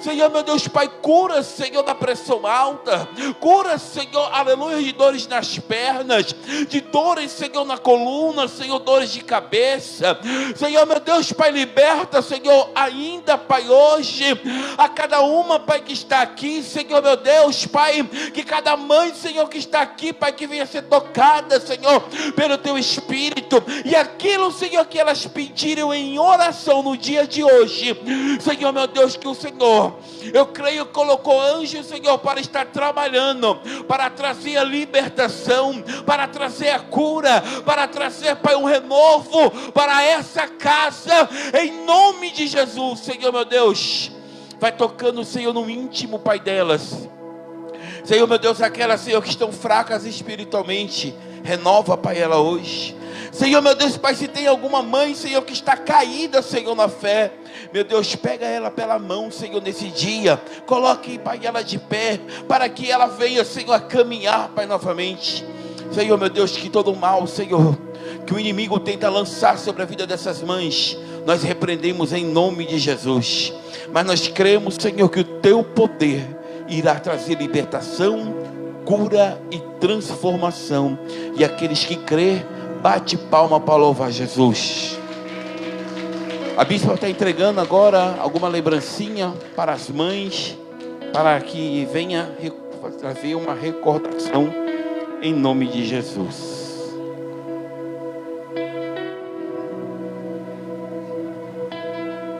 Senhor, meu Deus, Pai, cura, Senhor, da pressão alta, cura, Senhor, aleluia, de dores nas pernas, de dores, Senhor, na coluna, Senhor, dores de cabeça. Senhor, meu Deus, Pai, liberta, Senhor, ainda, Pai, hoje, a cada uma, Pai, que está aqui, Senhor, meu Deus, Pai, que cada mãe, Senhor, que está aqui, Pai, que venha ser tocada, Senhor, pelo Teu Espírito, e aquilo, Senhor, que elas pediram, partiram em oração no dia de hoje, Senhor meu Deus, que o Senhor, eu creio, colocou anjos, Senhor, para estar trabalhando, para trazer a libertação, para trazer a cura, para trazer, Pai, um renovo para essa casa, em nome de Jesus. Senhor meu Deus, vai tocando, Senhor, no íntimo, Pai, delas. Senhor meu Deus, aquelas, Senhor, que estão fracas espiritualmente, renova, Pai, ela hoje. Senhor meu Deus, Pai, se tem alguma mãe, Senhor, que está caída, Senhor, na fé, meu Deus, pega ela pela mão, Senhor, nesse dia, coloque, Pai, ela de pé, para que ela venha, Senhor, a caminhar, Pai, novamente. Senhor meu Deus, que todo mal, Senhor, que o inimigo tenta lançar sobre a vida dessas mães, nós repreendemos em nome de Jesus. Mas nós cremos, Senhor, que o teu poder irá trazer libertação, cura e transformação. E aqueles que crê, bate palma para louvar Jesus. A bispa está entregando agora alguma lembrancinha para as mães, para que venha trazer uma recordação em nome de Jesus.